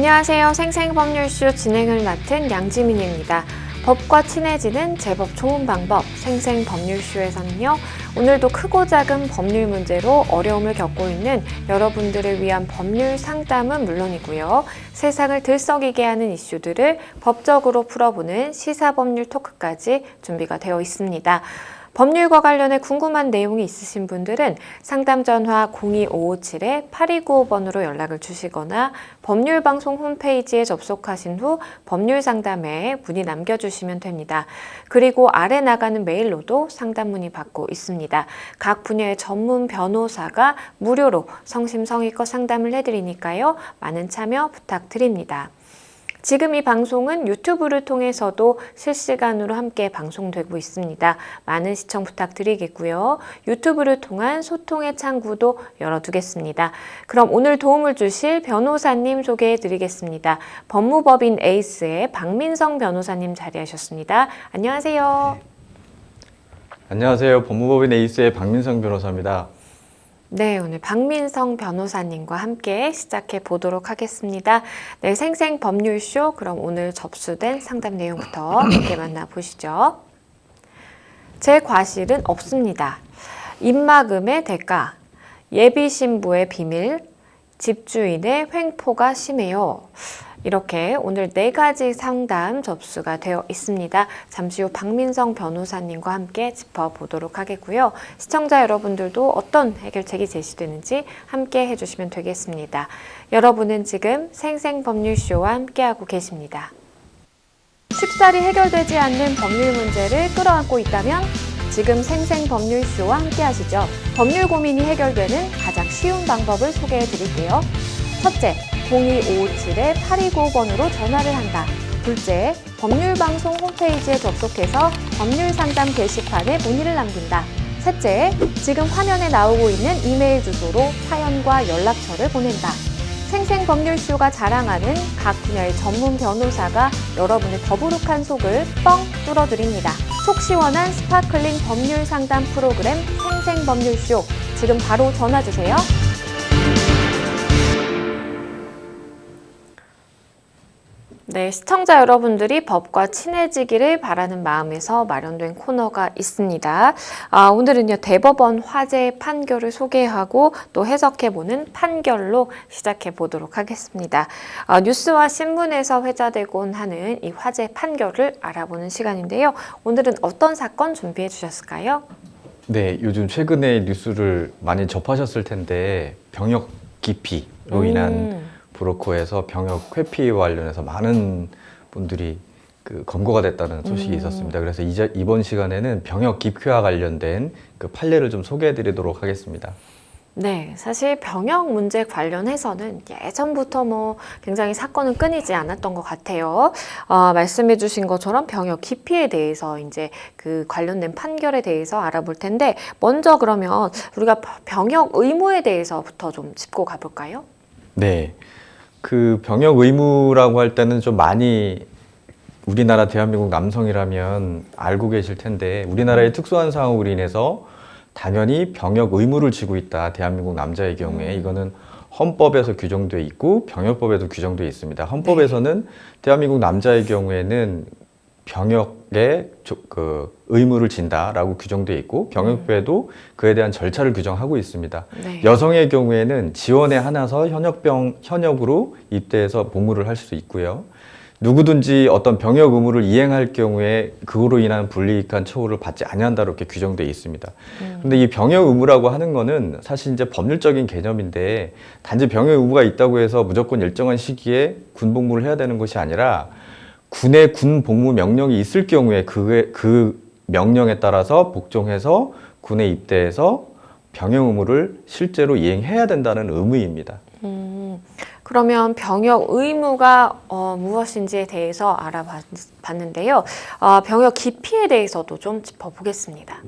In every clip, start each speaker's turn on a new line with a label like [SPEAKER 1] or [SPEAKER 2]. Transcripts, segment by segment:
[SPEAKER 1] 안녕하세요. 생생법률쇼 진행을 맡은 양지민입니다. 법과 친해지는 제법 좋은 방법, 생생법률쇼에서는요. 오늘도 크고 작은 법률 문제로 어려움을 겪고 있는 여러분들을 위한 법률 상담은 물론이고요. 세상을 들썩이게 하는 이슈들을 법적으로 풀어보는 시사법률 토크까지 준비가 되어 있습니다. 법률과 관련해 궁금한 내용이 있으신 분들은 상담 전화 02557-8295번으로 연락을 주시거나 법률방송 홈페이지에 접속하신 후 법률상담에 문의 남겨주시면 됩니다. 그리고 아래 나가는 메일로도 상담 문의 받고 있습니다. 각 분야의 전문 변호사가 무료로 성심성의껏 상담을 해드리니까요. 많은 참여 부탁드립니다. 지금 이 방송은 유튜브를 통해서도 실시간으로 함께 방송되고 있습니다. 많은 시청 부탁드리겠고요. 유튜브를 통한 소통의 창구도 열어두겠습니다. 그럼 오늘 도움을 주실 변호사님 소개해 드리겠습니다. 법무법인 에이스의 박민성 변호사님 자리하셨습니다. 안녕하세요.
[SPEAKER 2] 네. 안녕하세요. 법무법인 에이스의 박민성 변호사입니다.
[SPEAKER 1] 네, 오늘 박민성 변호사님과 함께 시작해 보도록 하겠습니다. 네, 생생법률쇼. 그럼 오늘 접수된 상담 내용부터 함께 만나보시죠. 제 과실은 없습니다. 입막음의 대가, 예비신부의 비밀, 집주인의 횡포가 심해요. 이렇게 오늘 4가지 상담 접수가 되어 있습니다. 잠시 후 박민성 변호사님과 함께 짚어보도록 하겠고요. 시청자 여러분들도 어떤 해결책이 제시되는지 함께 해주시면 되겠습니다. 여러분은 지금 생생법률쇼와 함께하고 계십니다. 쉽사리 해결되지 않는 법률 문제를 끌어안고 있다면 지금 생생법률쇼와 함께하시죠. 법률 고민이 해결되는 가장 쉬운 방법을 소개해 드릴게요. 첫째, 02557-8295번으로 전화를 한다. 둘째, 법률방송 홈페이지에 접속해서 법률상담 게시판에 문의를 남긴다. 셋째, 지금 화면에 나오고 있는 이메일 주소로 사연과 연락처를 보낸다. 생생법률쇼가 자랑하는 각 분야의 전문 변호사가 여러분의 더부룩한 속을 뻥 뚫어드립니다. 속 시원한 스파클링 법률 상담 프로그램 생생법률쇼. 지금 바로 전화 주세요. 네, 시청자 여러분들이 법과 친해지기를 바라는 마음에서 마련된 코너가 있습니다. 오늘은요, 대법원 화재 판결을 소개하고 또 해석해보는 판결로 시작해 보도록 하겠습니다. 뉴스와 신문에서 회자되곤 하는 이 화재 판결을 알아보는 시간인데요. 오늘은 어떤 사건 준비해 주셨을까요?
[SPEAKER 2] 네, 요즘 최근에 뉴스를 많이 접하셨을 텐데 병역 기피로 인한 브로커에서 병역 회피와 관련해서 많은 분들이 검거가 됐다는 소식이 있었습니다. 그래서 이번 시간에는 병역 기피와 관련된 그 판례를 좀 소개해 드리도록 하겠습니다.
[SPEAKER 1] 네, 사실 병역 문제 관련해서는 예전부터 굉장히 사건은 끊이지 않았던 것 같아요. 말씀해 주신 것처럼 병역 기피에 대해서 이제 그 관련된 판결에 대해서 알아볼 텐데, 먼저 그러면 우리가 병역 의무에 대해서부터 좀 짚고 가볼까요?
[SPEAKER 2] 네. 그 병역 의무라고 할 때는 좀 많이 우리나라 대한민국 남성이라면 알고 계실 텐데, 우리나라의 특수한 상황으로 인해서 당연히 병역 의무를 지고 있다. 대한민국 남자의 경우에 이거는 헌법에서 규정되어 있고 병역법에도 규정되어 있습니다. 헌법에서는 대한민국 남자의 경우에는 병역에 의무를 진다라고 규정되어 있고 병역법에도 그에 대한 절차를 규정하고 있습니다.
[SPEAKER 1] 네.
[SPEAKER 2] 여성의 경우에는 지원에 한해서 현역으로 입대해서 복무를 할 수 있고요. 누구든지 어떤 병역 의무를 이행할 경우에 그거로 인한 불이익한 처우를 받지 아니한다 이렇게 규정되어 있습니다. 그런데 이 병역 의무라고 하는 거는 사실 이제 법률적인 개념인데, 단지 병역 의무가 있다고 해서 무조건 일정한 시기에 군 복무를 해야 되는 것이 아니라 군의 군 복무 명령이 있을 경우에 그 명령에 따라서 복종해서 군에 입대해서 병역 의무를 실제로 이행해야 된다는 의무입니다.
[SPEAKER 1] 그러면 병역 의무가 무엇인지에 대해서 알아봤는데요. 병역 기피에 대해서도 좀 짚어보겠습니다.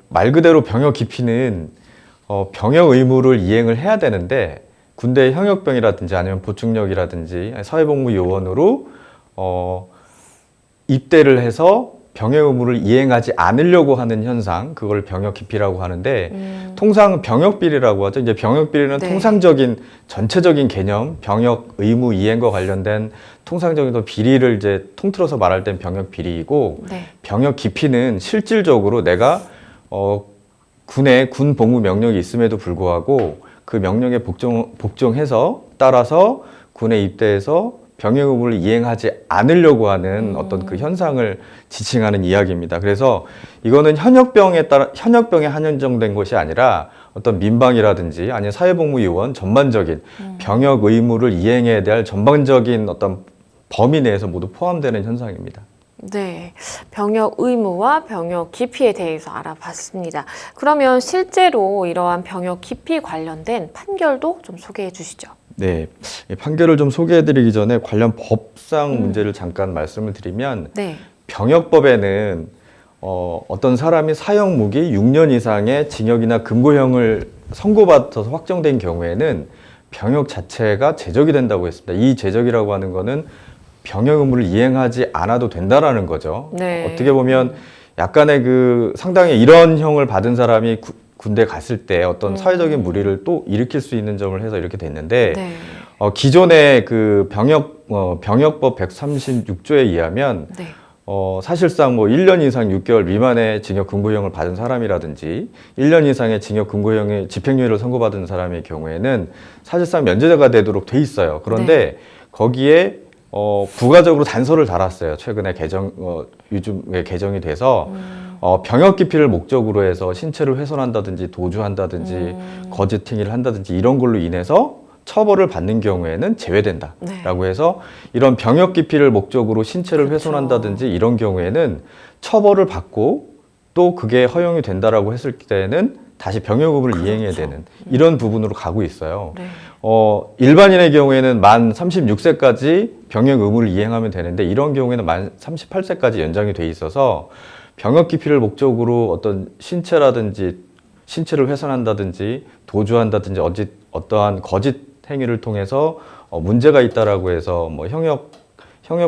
[SPEAKER 2] 말 그대로 병역 기피는 병역 의무를 이행을 해야 되는데, 군대 현역병이라든지 아니면 보충력이라든지 사회복무 요원으로 입대를 해서 병역 의무를 이행하지 않으려고 하는 현상, 그걸 병역 기피라고 하는데 통상 병역 비리라고 하죠. 이제 병역 비리는
[SPEAKER 1] 네.
[SPEAKER 2] 통상적인 전체적인 개념, 병역 의무 이행과 관련된 통상적인 비리를 이제 통틀어서 말할 땐 병역 비리이고
[SPEAKER 1] 네.
[SPEAKER 2] 병역 기피는 실질적으로 내가 군에 군 복무 명령이 있음에도 불구하고 그 명령에 복종해서 따라서 군에 입대해서 병역 의무를 이행하지 않으려고 하는 어떤 그 현상을 지칭하는 이야기입니다. 그래서 이거는 현역병에 한정된 것이 아니라 어떤 민방이라든지 아니면 사회복무요원 전반적인 병역 의무를 이행해야 될 전반적인 어떤 범위 내에서 모두 포함되는 현상입니다.
[SPEAKER 1] 네, 병역 의무와 병역 기피에 대해서 알아봤습니다. 그러면 실제로 이러한 병역 기피 관련된 판결도 좀 소개해 주시죠.
[SPEAKER 2] 네, 이 판결을 좀 소개해드리기 전에 관련 법상 문제를 잠깐 말씀을 드리면
[SPEAKER 1] 네.
[SPEAKER 2] 병역법에는 어떤 사람이 사형 무기 6년 이상의 징역이나 금고형을 선고받아서 확정된 경우에는 병역 자체가 제적이 된다고 했습니다. 이 제적이라고 하는 거는 병역 의무를 이행하지 않아도 된다라는 거죠.
[SPEAKER 1] 네.
[SPEAKER 2] 어떻게 보면 약간의 그 상당히 이런 형을 받은 사람이 군대 갔을 때 어떤 사회적인 무리를 또 일으킬 수 있는 점을 해서 이렇게 됐는데
[SPEAKER 1] 네.
[SPEAKER 2] 기존의 그 병역법 136조에 의하면
[SPEAKER 1] 네.
[SPEAKER 2] 사실상 뭐 1년 이상 6개월 미만의 징역 금고형을 받은 사람이라든지 1년 이상의 징역 금고형의 집행유예를 선고받은 사람의 경우에는 사실상 면제자가 되도록 돼 있어요. 그런데 거기에 부가적으로 단서를 달았어요. 최근에 요즘에 개정이 돼서 병역 기피를 목적으로 해서 신체를 훼손한다든지 도주한다든지 거짓 행위를 한다든지 이런 걸로 인해서 처벌을 받는 경우에는 제외된다라고 해서 이런 병역 기피를 목적으로 신체를
[SPEAKER 1] 그렇죠.
[SPEAKER 2] 훼손한다든지 이런 경우에는 처벌을 받고 또 그게 허용이 된다라고 했을 때는 다시 병역 의무를 이행해야 되는 이런 부분으로 가고 있어요.
[SPEAKER 1] 네.
[SPEAKER 2] 일반인의 경우에는 만 36세까지 병역 의무를 이행하면 되는데 이런 경우에는 만 38세까지 연장이 돼 있어서 병역 기피를 목적으로 어떤 신체를 훼손한다든지 도주한다든지 어떠한 거짓 행위를 통해서 문제가 있다라고 해서 뭐 형역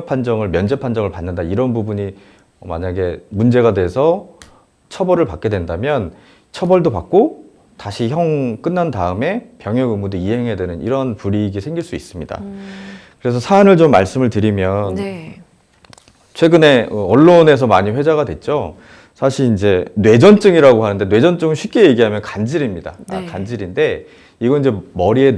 [SPEAKER 2] 판정을 면제 판정을 받는다 이런 부분이 만약에 문제가 돼서 처벌을 받게 된다면 처벌도 받고 다시 형 끝난 다음에 병역 의무도 이행해야 되는 이런 불이익이 생길 수 있습니다. 그래서 사안을 좀 말씀을 드리면
[SPEAKER 1] 네.
[SPEAKER 2] 최근에 언론에서 많이 회자가 됐죠. 사실 이제 뇌전증이라고 하는데 뇌전증은 쉽게 얘기하면 간질입니다.
[SPEAKER 1] 네.
[SPEAKER 2] 간질인데 이건 이제 머리의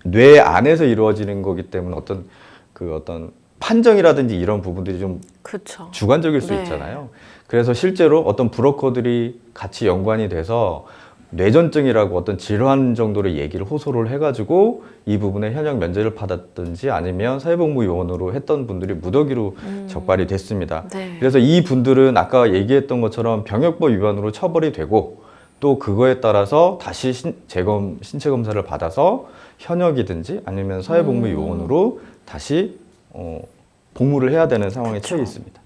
[SPEAKER 2] 뇌 안에서 이루어지는 거기 때문에 어떤 판정이라든지 이런 부분들이 좀
[SPEAKER 1] 그렇죠.
[SPEAKER 2] 주관적일 수
[SPEAKER 1] 네.
[SPEAKER 2] 있잖아요. 그래서 실제로 어떤 브로커들이 같이 연관이 돼서 뇌전증이라고 어떤 질환 정도로 얘기를 호소를 해가지고 이 부분에 현역 면제를 받았든지 아니면 사회복무요원으로 했던 분들이 무더기로 적발이 됐습니다.
[SPEAKER 1] 네.
[SPEAKER 2] 그래서 이 분들은 아까 얘기했던 것처럼 병역법 위반으로 처벌이 되고 또 그거에 따라서 다시 신체 검사를 받아서 현역이든지 아니면 사회복무요원으로 다시 복무를 해야 되는 상황에 처해 있습니다.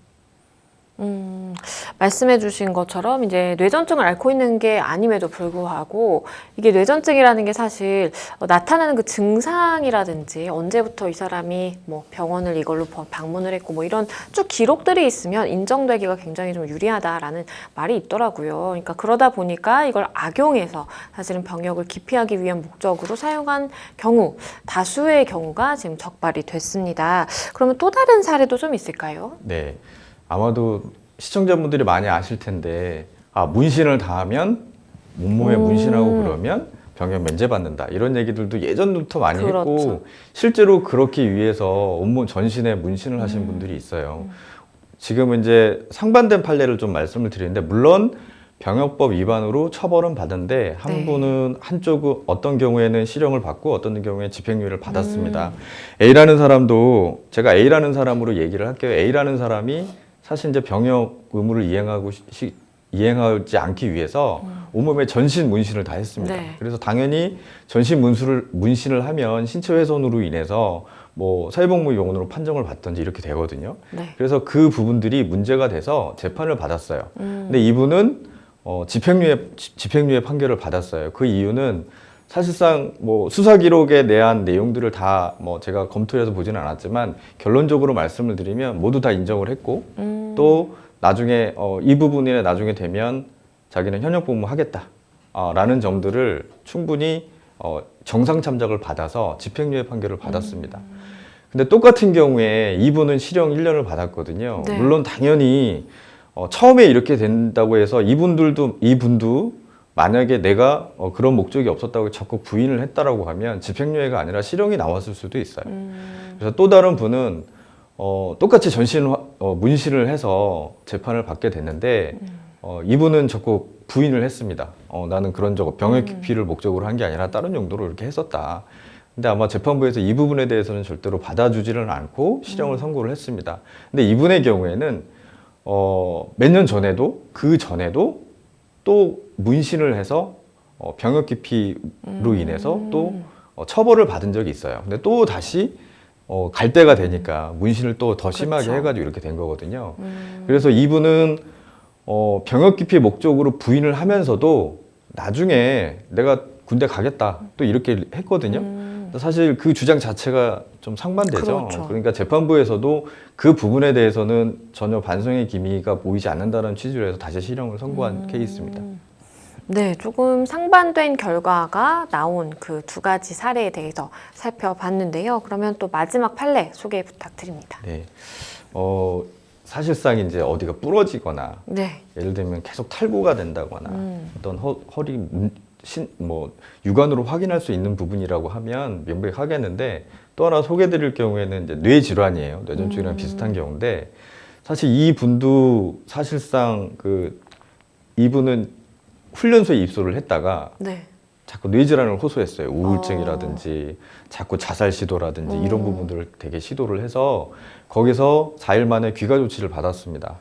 [SPEAKER 1] 말씀해 주신 것처럼 이제 뇌전증을 앓고 있는 게 아님에도 불구하고 이게 뇌전증이라는 게 사실 나타나는 그 증상이라든지 언제부터 이 사람이 뭐 병원을 이걸로 방문을 했고 뭐 이런 쭉 기록들이 있으면 인정되기가 굉장히 좀 유리하다라는 말이 있더라고요. 그러니까 그러다 보니까 이걸 악용해서 사실은 병역을 기피하기 위한 목적으로 사용한 경우 다수의 경우가 지금 적발이 됐습니다. 그러면 또 다른 사례도 좀 있을까요?
[SPEAKER 2] 네. 아마도 시청자분들이 많이 아실 텐데 문신을 다하면 몸몸에 문신하고 그러면 병역 면제받는다 이런 얘기들도 예전부터 많이
[SPEAKER 1] 그렇죠.
[SPEAKER 2] 했고 실제로 그렇기 위해서 온몸 전신에 문신을 하신 분들이 있어요. 지금 이제 상반된 판례를 좀 말씀을 드리는데 물론 병역법 위반으로 처벌은 받은데 한쪽은 어떤 경우에는 실형을 받고 어떤 경우에 집행유예를 받았습니다. A라는 사람도 제가 A라는 사람으로 얘기를 할게요. A라는 사람이 사실 이제 병역 의무를 이행하지 않기 위해서 온몸에 전신 문신을 다 했습니다.
[SPEAKER 1] 네.
[SPEAKER 2] 그래서 당연히 전신 문신을 하면 신체 훼손으로 인해서 뭐 사회복무요원으로 판정을 받든지 이렇게 되거든요.
[SPEAKER 1] 네.
[SPEAKER 2] 그래서 그 부분들이 문제가 돼서 재판을 받았어요. 근데 이분은 집행유예 판결을 받았어요. 그 이유는 사실상 뭐 수사 기록에 대한 내용들을 다 뭐 제가 검토해서 보지는 않았지만 결론적으로 말씀을 드리면 모두 다 인정을 했고 또 나중에 이 부분이 나중에 되면 자기는 현역 복무하겠다 라는 점들을 충분히 정상 참작을 받아서 집행유예 판결을 받았습니다. 근데 똑같은 경우에 이분은 실형 1년을 받았거든요.
[SPEAKER 1] 네.
[SPEAKER 2] 물론 당연히 처음에 이렇게 된다고 해서 이분도 만약에 내가 그런 목적이 없었다고 적극 부인을 했다라고 하면 집행유예가 아니라 실형이 나왔을 수도 있어요. 그래서 또 다른 분은 똑같이 문신을 해서 재판을 받게 됐는데 이분은 적극 부인을 했습니다. 나는 그런 병역 기피를 목적으로 한 게 아니라 다른 용도로 이렇게 했었다. 근데 아마 재판부에서 이 부분에 대해서는 절대로 받아주지는 않고 실형을 선고를 했습니다. 근데 이분의 경우에는 몇 년 전에도 그 전에도 또 문신을 해서 병역 기피로 인해서 또 처벌을 받은 적이 있어요. 근데 또 다시 갈 때가 되니까 문신을 또 더 심하게
[SPEAKER 1] 그렇죠.
[SPEAKER 2] 해가지고 이렇게 된 거거든요. 그래서 이분은 병역 기피 목적으로 부인을 하면서도 나중에 내가 군대 가겠다 또 이렇게 했거든요. 사실 그 주장 자체가 좀 상반되죠.
[SPEAKER 1] 그렇죠.
[SPEAKER 2] 그러니까 재판부에서도 그 부분에 대해서는 전혀 반성의 기미가 보이지 않는다는 취지로 해서 다시 실형을 선고한 케이스입니다.
[SPEAKER 1] 네, 조금 상반된 결과가 나온 그 두 가지 사례에 대해서 살펴봤는데요. 그러면 또 마지막 판례 소개 부탁드립니다.
[SPEAKER 2] 네. 사실상 이제 어디가 부러지거나
[SPEAKER 1] 네.
[SPEAKER 2] 예를 들면 계속 탈구가 된다거나 어떤 허리 육안으로 확인할 수 있는 부분이라고 하면 명백하겠는데 또 하나 소개드릴 경우에는 이제 뇌 질환이에요. 뇌전증이랑 비슷한 경우인데 사실 이 분도 사실상 이분은 훈련소에 입소를 했다가
[SPEAKER 1] 네.
[SPEAKER 2] 자꾸 뇌 질환을 호소했어요. 우울증이라든지 자꾸 자살 시도라든지 이런 부분들을 되게 시도를 해서 거기서 4일 만에 귀가 조치를 받았습니다.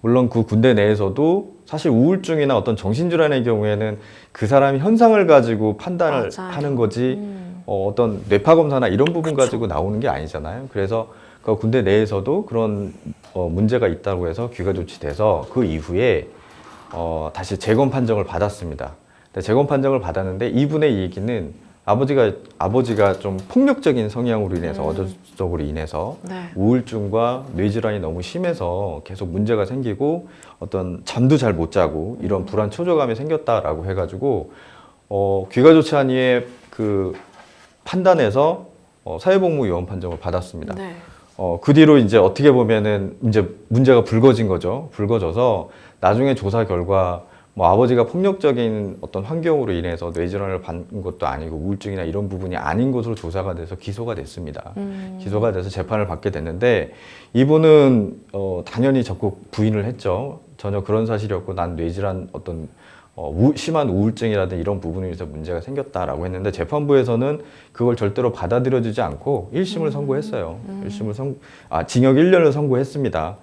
[SPEAKER 2] 물론 그 군대 내에서도 사실 우울증이나 어떤 정신질환의 경우에는 그 사람이 현상을 가지고 판단을
[SPEAKER 1] 맞아요.
[SPEAKER 2] 하는 거지 어떤 뇌파 검사나 이런 부분
[SPEAKER 1] 그쵸.
[SPEAKER 2] 가지고 나오는 게 아니잖아요. 그래서 그 군대 내에서도 그런 문제가 있다고 해서 귀가 조치돼서 그 이후에 다시 재검 판정을 받았습니다. 근데 재검 판정을 받았는데 이분의 얘기는 아버지가 좀 폭력적인 성향으로 인해서 어조적으로 인해서
[SPEAKER 1] 네.
[SPEAKER 2] 우울증과 뇌질환이 너무 심해서 계속 문제가 생기고 어떤 잠도 잘 못 자고 이런 불안 초조감이 생겼다라고 해가지고 귀가 조치한 이에 그 판단에서 사회복무요원 판정을 받았습니다.
[SPEAKER 1] 네.
[SPEAKER 2] 그 뒤로 이제 어떻게 보면은 이제 문제가 불거진 거죠. 불거져서 나중에 조사 결과 뭐 아버지가 폭력적인 어떤 환경으로 인해서 뇌질환을 받은 것도 아니고 우울증이나 이런 부분이 아닌 것으로 조사가 돼서 기소가 됐습니다. 기소가 돼서 재판을 받게 됐는데 이분은 당연히 적극 부인을 했죠. 전혀 그런 사실이 없고 난 뇌질환 어떤 심한 우울증이라든 이런 부분에 의해서 문제가 생겼다라고 했는데 재판부에서는 그걸 절대로 받아들여지지 않고 1심을 선고했어요. 징역 1년을 선고했습니다.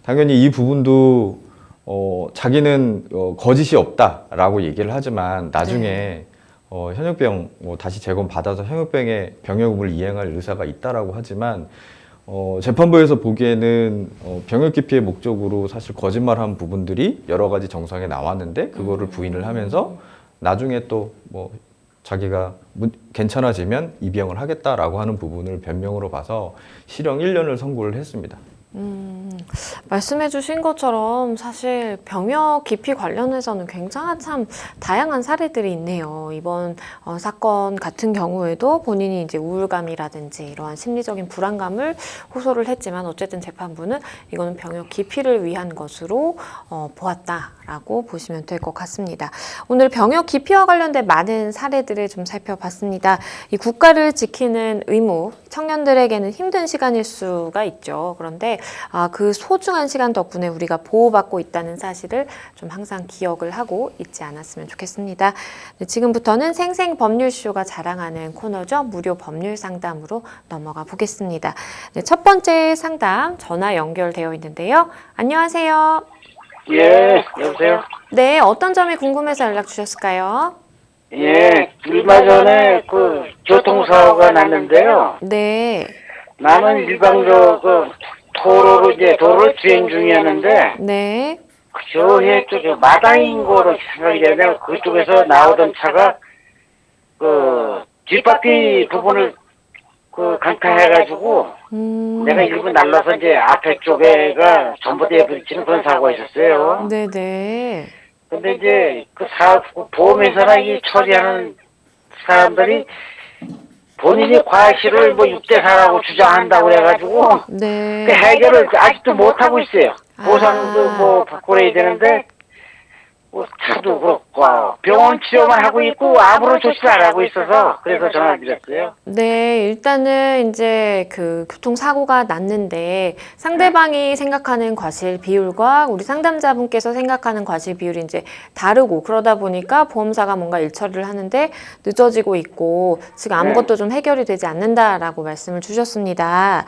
[SPEAKER 2] 당연히 이 부분도 자기는 거짓이 없다라고 얘기를 하지만 나중에 현역병 다시 재검 받아서 현역병의 병역을 이행할 의사가 있다라고 하지만 재판부에서 보기에는 병역 기피의 목적으로 사실 거짓말한 부분들이 여러 가지 정황에 나왔는데 그거를 부인을 하면서 나중에 또 뭐 자기가 괜찮아지면 입영을 하겠다라고 하는 부분을 변명으로 봐서 실형 1년을 선고를 했습니다.
[SPEAKER 1] 말씀해 주신 것처럼 사실 병역 기피 관련해서는 굉장한 참 다양한 사례들이 있네요. 이번 사건 같은 경우에도 본인이 이제 우울감이라든지 이러한 심리적인 불안감을 호소를 했지만 어쨌든 재판부는 이거는 병역 기피를 위한 것으로 보았다라고 보시면 될 것 같습니다. 오늘 병역 기피와 관련된 많은 사례들을 좀 살펴봤습니다. 이 국가를 지키는 의무, 청년들에게는 힘든 시간일 수가 있죠. 그런데 그 소중한 시간 덕분에 우리가 보호받고 있다는 사실을 좀 항상 기억을 하고 있지 않았으면 좋겠습니다. 네, 지금부터는 생생법률쇼가 자랑하는 코너죠. 무료 법률 상담으로 넘어가 보겠습니다. 네, 첫 번째 상담 전화 연결되어 있는데요. 안녕하세요.
[SPEAKER 3] 예, 여보세요?
[SPEAKER 1] 네, 어떤 점이 궁금해서 연락 주셨을까요?
[SPEAKER 3] 예, 얼마 전에 그 교통사고가 났는데요.
[SPEAKER 1] 네,
[SPEAKER 3] 나는 일방적으로 도로를 주행 중이었는데,
[SPEAKER 1] 네,
[SPEAKER 3] 저 쪽에 마당인 거로 생각이 되네요. 그쪽에서 나오던 차가 그 뒷바퀴 부분을 그 강타해가지고 내가 일부 날라서 이제 앞에 쪽에가 전부 다 부딪히는 그런 사고가 있었어요.
[SPEAKER 1] 네네.
[SPEAKER 3] 근데 이제 그 보험회사나 이 처리하는 사람들이 본인이 과실을 뭐 6대4라고 주장한다고 해가지고
[SPEAKER 1] 네.
[SPEAKER 3] 그 해결을 아직도 못하고 있어요. 보상도 뭐 받고 그래야 되는데 뭐 차도 그렇고 병원 치료만 하고 있고 아무런 조치를 안 하고 있어서 그래서 전화드렸어요.
[SPEAKER 1] 네, 일단은 이제 그 교통사고가 났는데 상대방이 생각하는 과실 비율과 우리 상담자분께서 생각하는 과실 비율이 이제 다르고 그러다 보니까 보험사가 뭔가 일처리를 하는데 늦어지고 있고 지금 아무것도 좀 해결이 되지 않는다라고 말씀을 주셨습니다.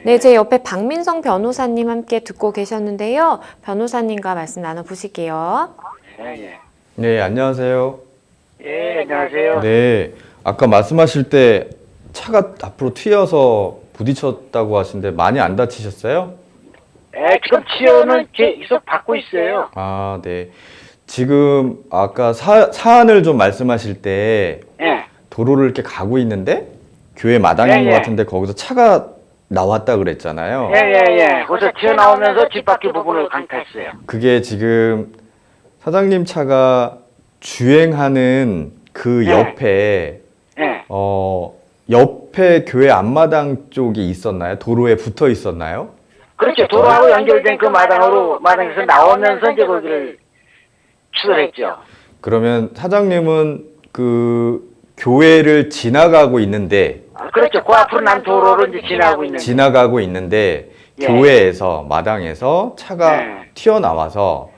[SPEAKER 1] 네, 제 옆에 박민성 변호사님 함께 듣고 계셨는데요. 변호사님과 말씀 나눠보실게요.
[SPEAKER 3] 예,
[SPEAKER 2] 네, 안녕하세요.
[SPEAKER 3] 예, 안녕하세요.
[SPEAKER 2] 네, 아까 말씀하실 때 차가 앞으로 튀어서 부딪혔다고 하시는데 많이 안 다치셨어요?
[SPEAKER 3] 예, 지금 치료는 계속 받고 있어요.
[SPEAKER 2] 아, 네. 지금 아까 사안을 좀 말씀하실 때
[SPEAKER 3] 예,
[SPEAKER 2] 도로를 이렇게 가고 있는데 교회 마당인
[SPEAKER 3] 예,
[SPEAKER 2] 것
[SPEAKER 3] 예.
[SPEAKER 2] 같은데 거기서 차가 나왔다 그랬잖아요.
[SPEAKER 3] 예. 거기서 튀어나오면서 뒷바퀴 부분을 강타했어요.
[SPEAKER 2] 그게 지금 사장님 차가 주행하는 그
[SPEAKER 3] 네.
[SPEAKER 2] 옆에
[SPEAKER 3] 예,
[SPEAKER 2] 옆에 교회 앞마당 쪽이 있었나요? 도로에 붙어 있었나요?
[SPEAKER 3] 그렇죠. 도로하고 연결된 그 마당에서 나오면서 이제 거기를 추돌했죠.
[SPEAKER 2] 그러면 사장님은 그 교회를 지나가고 있는데
[SPEAKER 3] 그렇죠. 그 앞으로 난 도로를 이제 지나고 있는데.
[SPEAKER 2] 지나가고 있는데
[SPEAKER 3] 예.
[SPEAKER 2] 교회에서 마당에서 차가
[SPEAKER 3] 네.
[SPEAKER 2] 튀어나와서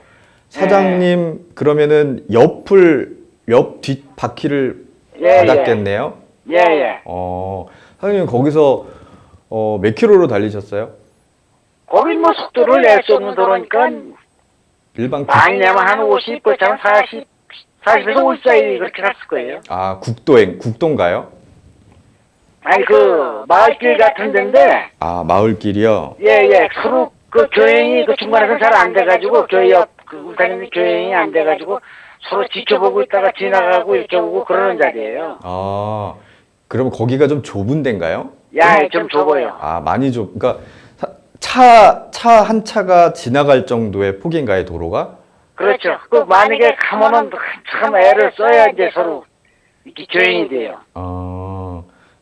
[SPEAKER 2] 사장님 그러면은 옆 뒷바퀴를
[SPEAKER 3] 예,
[SPEAKER 2] 받았겠네요.
[SPEAKER 3] 예.
[SPEAKER 2] 사장님 거기서 몇 킬로로 달리셨어요?
[SPEAKER 3] 거긴 뭐 속도를 낼 수 없는 도로니까
[SPEAKER 2] 일반
[SPEAKER 3] 많이 내면 한 50, 그렇잖아 40에서 50 사이 그렇게 갔을 거예요.
[SPEAKER 2] 국도인가요?
[SPEAKER 3] 아니 그 마을길 같은 데인데
[SPEAKER 2] 아, 마을길이요?
[SPEAKER 3] 예. 서로 그 교행이 그 중간에서 잘 안 돼가지고 교회 옆그 울타리는 교행이 안 돼가지고 서로 지켜보고 있다가 지나가고 이렇게 오고 그러는 자리예요.
[SPEAKER 2] 아, 그럼 거기가 좀 좁은 데인가요?
[SPEAKER 3] 야, 좀 좁아요.
[SPEAKER 2] 아, 많이 그러니까 차 한 차가 지나갈 정도의 폭인가요, 도로가?
[SPEAKER 3] 그렇죠. 그 만약에 가면은 참 애를 써야 이제 서로 이렇게 교행이 돼요.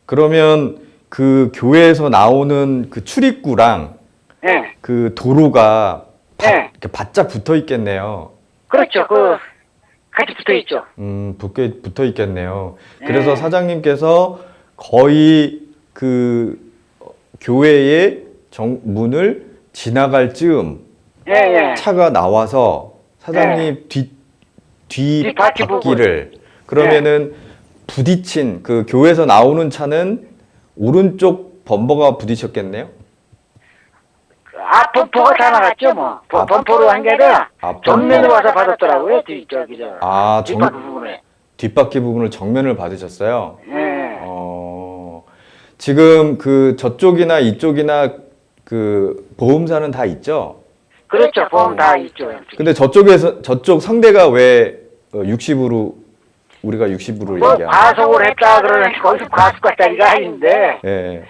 [SPEAKER 2] 그러면 그 교회에서 나오는 그 출입구랑
[SPEAKER 3] 예,
[SPEAKER 2] 그 도로가
[SPEAKER 3] 예.
[SPEAKER 2] 이렇게 바짝 붙어 있겠네요.
[SPEAKER 3] 그렇죠. 그 같이 붙어 있죠.
[SPEAKER 2] 붙어 있겠네요. 그래서
[SPEAKER 3] 예.
[SPEAKER 2] 사장님께서 거의 그 교회의 문을 지나갈 즈음
[SPEAKER 3] 예.
[SPEAKER 2] 차가 나와서 사장님
[SPEAKER 3] 뒷바퀴
[SPEAKER 2] 뒷바퀴를 그러면은 부딪힌 그 교회에서 나오는 차는 오른쪽 범퍼가 부딪혔겠네요?
[SPEAKER 3] 앞 범퍼가 다 나갔죠, 뭐. 범퍼로 한 게 아니라 정면으로 와서 받았더라고요. 뒷바퀴 부분에.
[SPEAKER 2] 뒷바퀴 부분을 정면을 받으셨어요?
[SPEAKER 3] 예.
[SPEAKER 2] 지금 그 저쪽이나 이쪽이나 그 보험사는 다 있죠?
[SPEAKER 3] 그렇죠. 보험 다 있죠.
[SPEAKER 2] 근데 저쪽 상대가 왜 60으로 우리가 60으로
[SPEAKER 3] 뭐
[SPEAKER 2] 얘기하는
[SPEAKER 3] 과속을 했다 그러는데 거기서 과속까지가 아닌데
[SPEAKER 2] 예.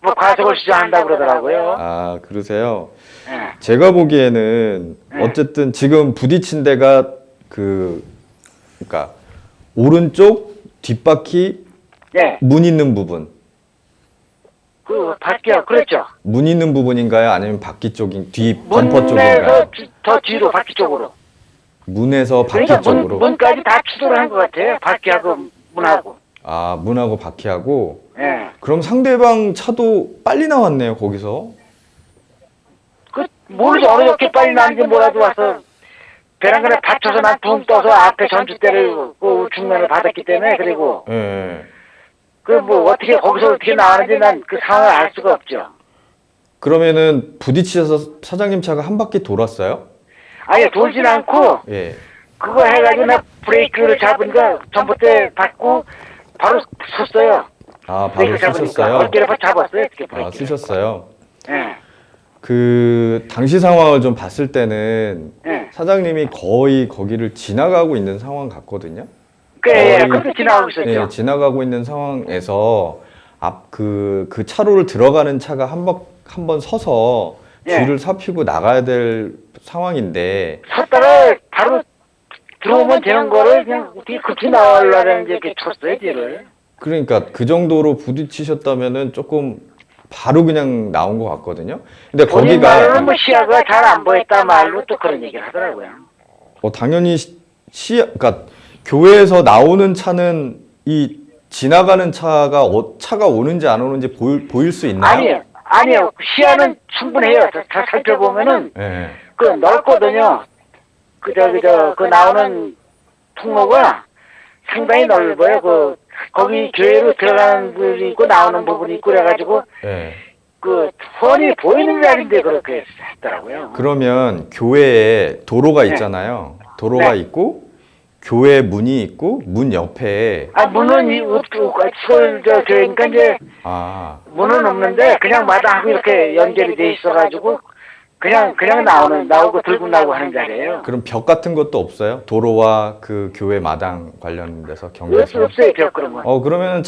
[SPEAKER 3] 뭐 과속을 주장한다 그러더라고요.
[SPEAKER 2] 아, 그러세요?
[SPEAKER 3] 예.
[SPEAKER 2] 제가 보기에는 어쨌든 지금 부딪힌 데가 그러니까 오른쪽 뒷바퀴
[SPEAKER 3] 예.
[SPEAKER 2] 문 있는 부분.
[SPEAKER 3] 그 바퀴야. 그렇죠.
[SPEAKER 2] 문 있는 부분인가요? 아니면 바퀴 범퍼 쪽인가요?
[SPEAKER 3] 문에서 더 뒤로 바퀴 쪽으로.
[SPEAKER 2] 문에서 바퀴
[SPEAKER 3] 그러니까
[SPEAKER 2] 쪽으로.
[SPEAKER 3] 문까지 다 추돌을 한 것 같아요. 바퀴하고 문하고.
[SPEAKER 2] 아, 문하고 바퀴하고.
[SPEAKER 3] 예.
[SPEAKER 2] 그럼 상대방 차도 빨리 나왔네요, 거기서.
[SPEAKER 3] 그 모르죠. 어느 이렇게 빨리 나는지 몰라도 와서 베란다에 받쳐서 난 붕 떠서 앞에 전주대를 그 중면을 받았기 때문에 그리고
[SPEAKER 2] 예.
[SPEAKER 3] 그 뭐 거기서 어떻게 나왔는지 난 그 상황을 알 수가 없죠.
[SPEAKER 2] 그러면은 부딪히셔서 사장님 차가 한 바퀴 돌았어요?
[SPEAKER 3] 아예 돌진 않고
[SPEAKER 2] 예.
[SPEAKER 3] 그거 해가지고 나 브레이크를 잡으니까 전봇대 받고 바로 섰어요.
[SPEAKER 2] 아, 바로
[SPEAKER 3] 브레이크 잡으니까
[SPEAKER 2] 쓰셨어요?
[SPEAKER 3] 어깨를 잡았어요. 어떻게
[SPEAKER 2] 아,
[SPEAKER 3] 브레이크를.
[SPEAKER 2] 쓰셨어요?
[SPEAKER 3] 예.
[SPEAKER 2] 그 당시 상황을 좀 봤을 때는
[SPEAKER 3] 예.
[SPEAKER 2] 사장님이 거의 거기를 지나가고 있는 상황 같거든요.
[SPEAKER 3] 예, 그렇게 지나가고 있었죠.
[SPEAKER 2] 예, 지나가고 있는 상황에서 그 차로를 들어가는 차가 한 번 서서
[SPEAKER 3] 예.
[SPEAKER 2] 뒤를 살피고 나가야 될 상황인데
[SPEAKER 3] 섰다가 바로 들어오면 되는 거를 그냥 어떻게 급히 나가려는 이렇게 쳤어요, 뒤를.
[SPEAKER 2] 그러니까 그 정도로 부딪히셨다면은 조금 바로 그냥 나온 것 같거든요. 근데
[SPEAKER 3] 본인
[SPEAKER 2] 거기가
[SPEAKER 3] 말로는 뭐 시야가 잘 안 보였다 말로 또 그런 얘기를 하더라고요.
[SPEAKER 2] 당연히 그러니까 교회에서 나오는 차는 이 지나가는 차가 오는지 안 오는지 보일 수 있나요?
[SPEAKER 3] 아니요. 시야는 충분해요. 다 살펴보면은
[SPEAKER 2] 예.
[SPEAKER 3] 그 넓거든요. 그 나오는 통로가 상당히 넓어요. 거기 교회로 들어가는 분이 있고 나오는 부분이 있고 그래가지고
[SPEAKER 2] 예.
[SPEAKER 3] 훤히 보이는 자리인데 그렇게 했더라고요.
[SPEAKER 2] 그러면 교회에 도로가 있잖아요. 도로가
[SPEAKER 3] 네.
[SPEAKER 2] 있고 교회 문이 있고 문 옆에
[SPEAKER 3] 문은 없고 시골 교회니까 이제 문은 없는데 그냥 마당하고 이렇게 연결이 돼 있어가지고 그냥 나오고 들고 나오고 하는 자리예요.
[SPEAKER 2] 그럼 벽 같은 것도 없어요? 도로와 그 교회 마당 관련돼서 경계선?
[SPEAKER 3] 없어요, 벽 그런 건.
[SPEAKER 2] 그러면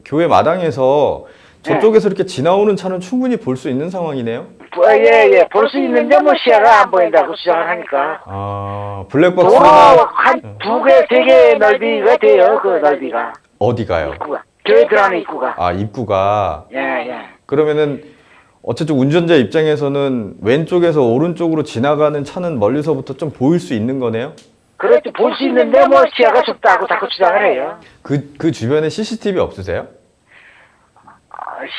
[SPEAKER 2] 교회 마당에서 저쪽에서 이렇게 지나오는 차는 충분히 볼 수 있는 상황이네요?
[SPEAKER 3] 예. 볼 수 있는데 뭐 시야가 안 보인다고 주장을 하니까.
[SPEAKER 2] 블랙박스는
[SPEAKER 3] 한 2개, 3개 넓이가 돼요, 그 넓이가.
[SPEAKER 2] 어디가요?
[SPEAKER 3] 입구가. 교회 들어가는 입구가.
[SPEAKER 2] 입구가.
[SPEAKER 3] 예.
[SPEAKER 2] 그러면은 어쨌든 운전자 입장에서는 왼쪽에서 오른쪽으로 지나가는 차는 멀리서부터 좀 보일 수 있는 거네요?
[SPEAKER 3] 그렇죠. 볼 수 있는데 뭐 시야가 좁다고 자꾸 주장을 해요.
[SPEAKER 2] 그 주변에 CCTV 없으세요?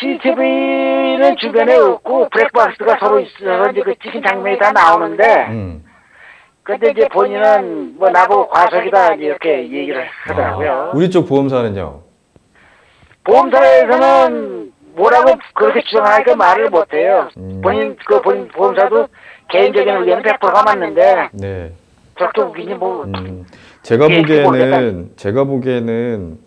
[SPEAKER 3] CCTV는 주변에 없고 블랙박스가 서로 있어서 이제 그 찍힌 장면이 다 나오는데 근데 이제 본인은 뭐 나보고 과속이다 이렇게 얘기를 하더라고요.
[SPEAKER 2] 우리 쪽 보험사는요?
[SPEAKER 3] 보험사에서는 뭐라고 그렇게 주장하니까 말을 못해요. 본인 보험사도 개인적인 의견은 100%가 맞는데
[SPEAKER 2] 네.
[SPEAKER 3] 저도 웃기니 뭐
[SPEAKER 2] 제가 보기에는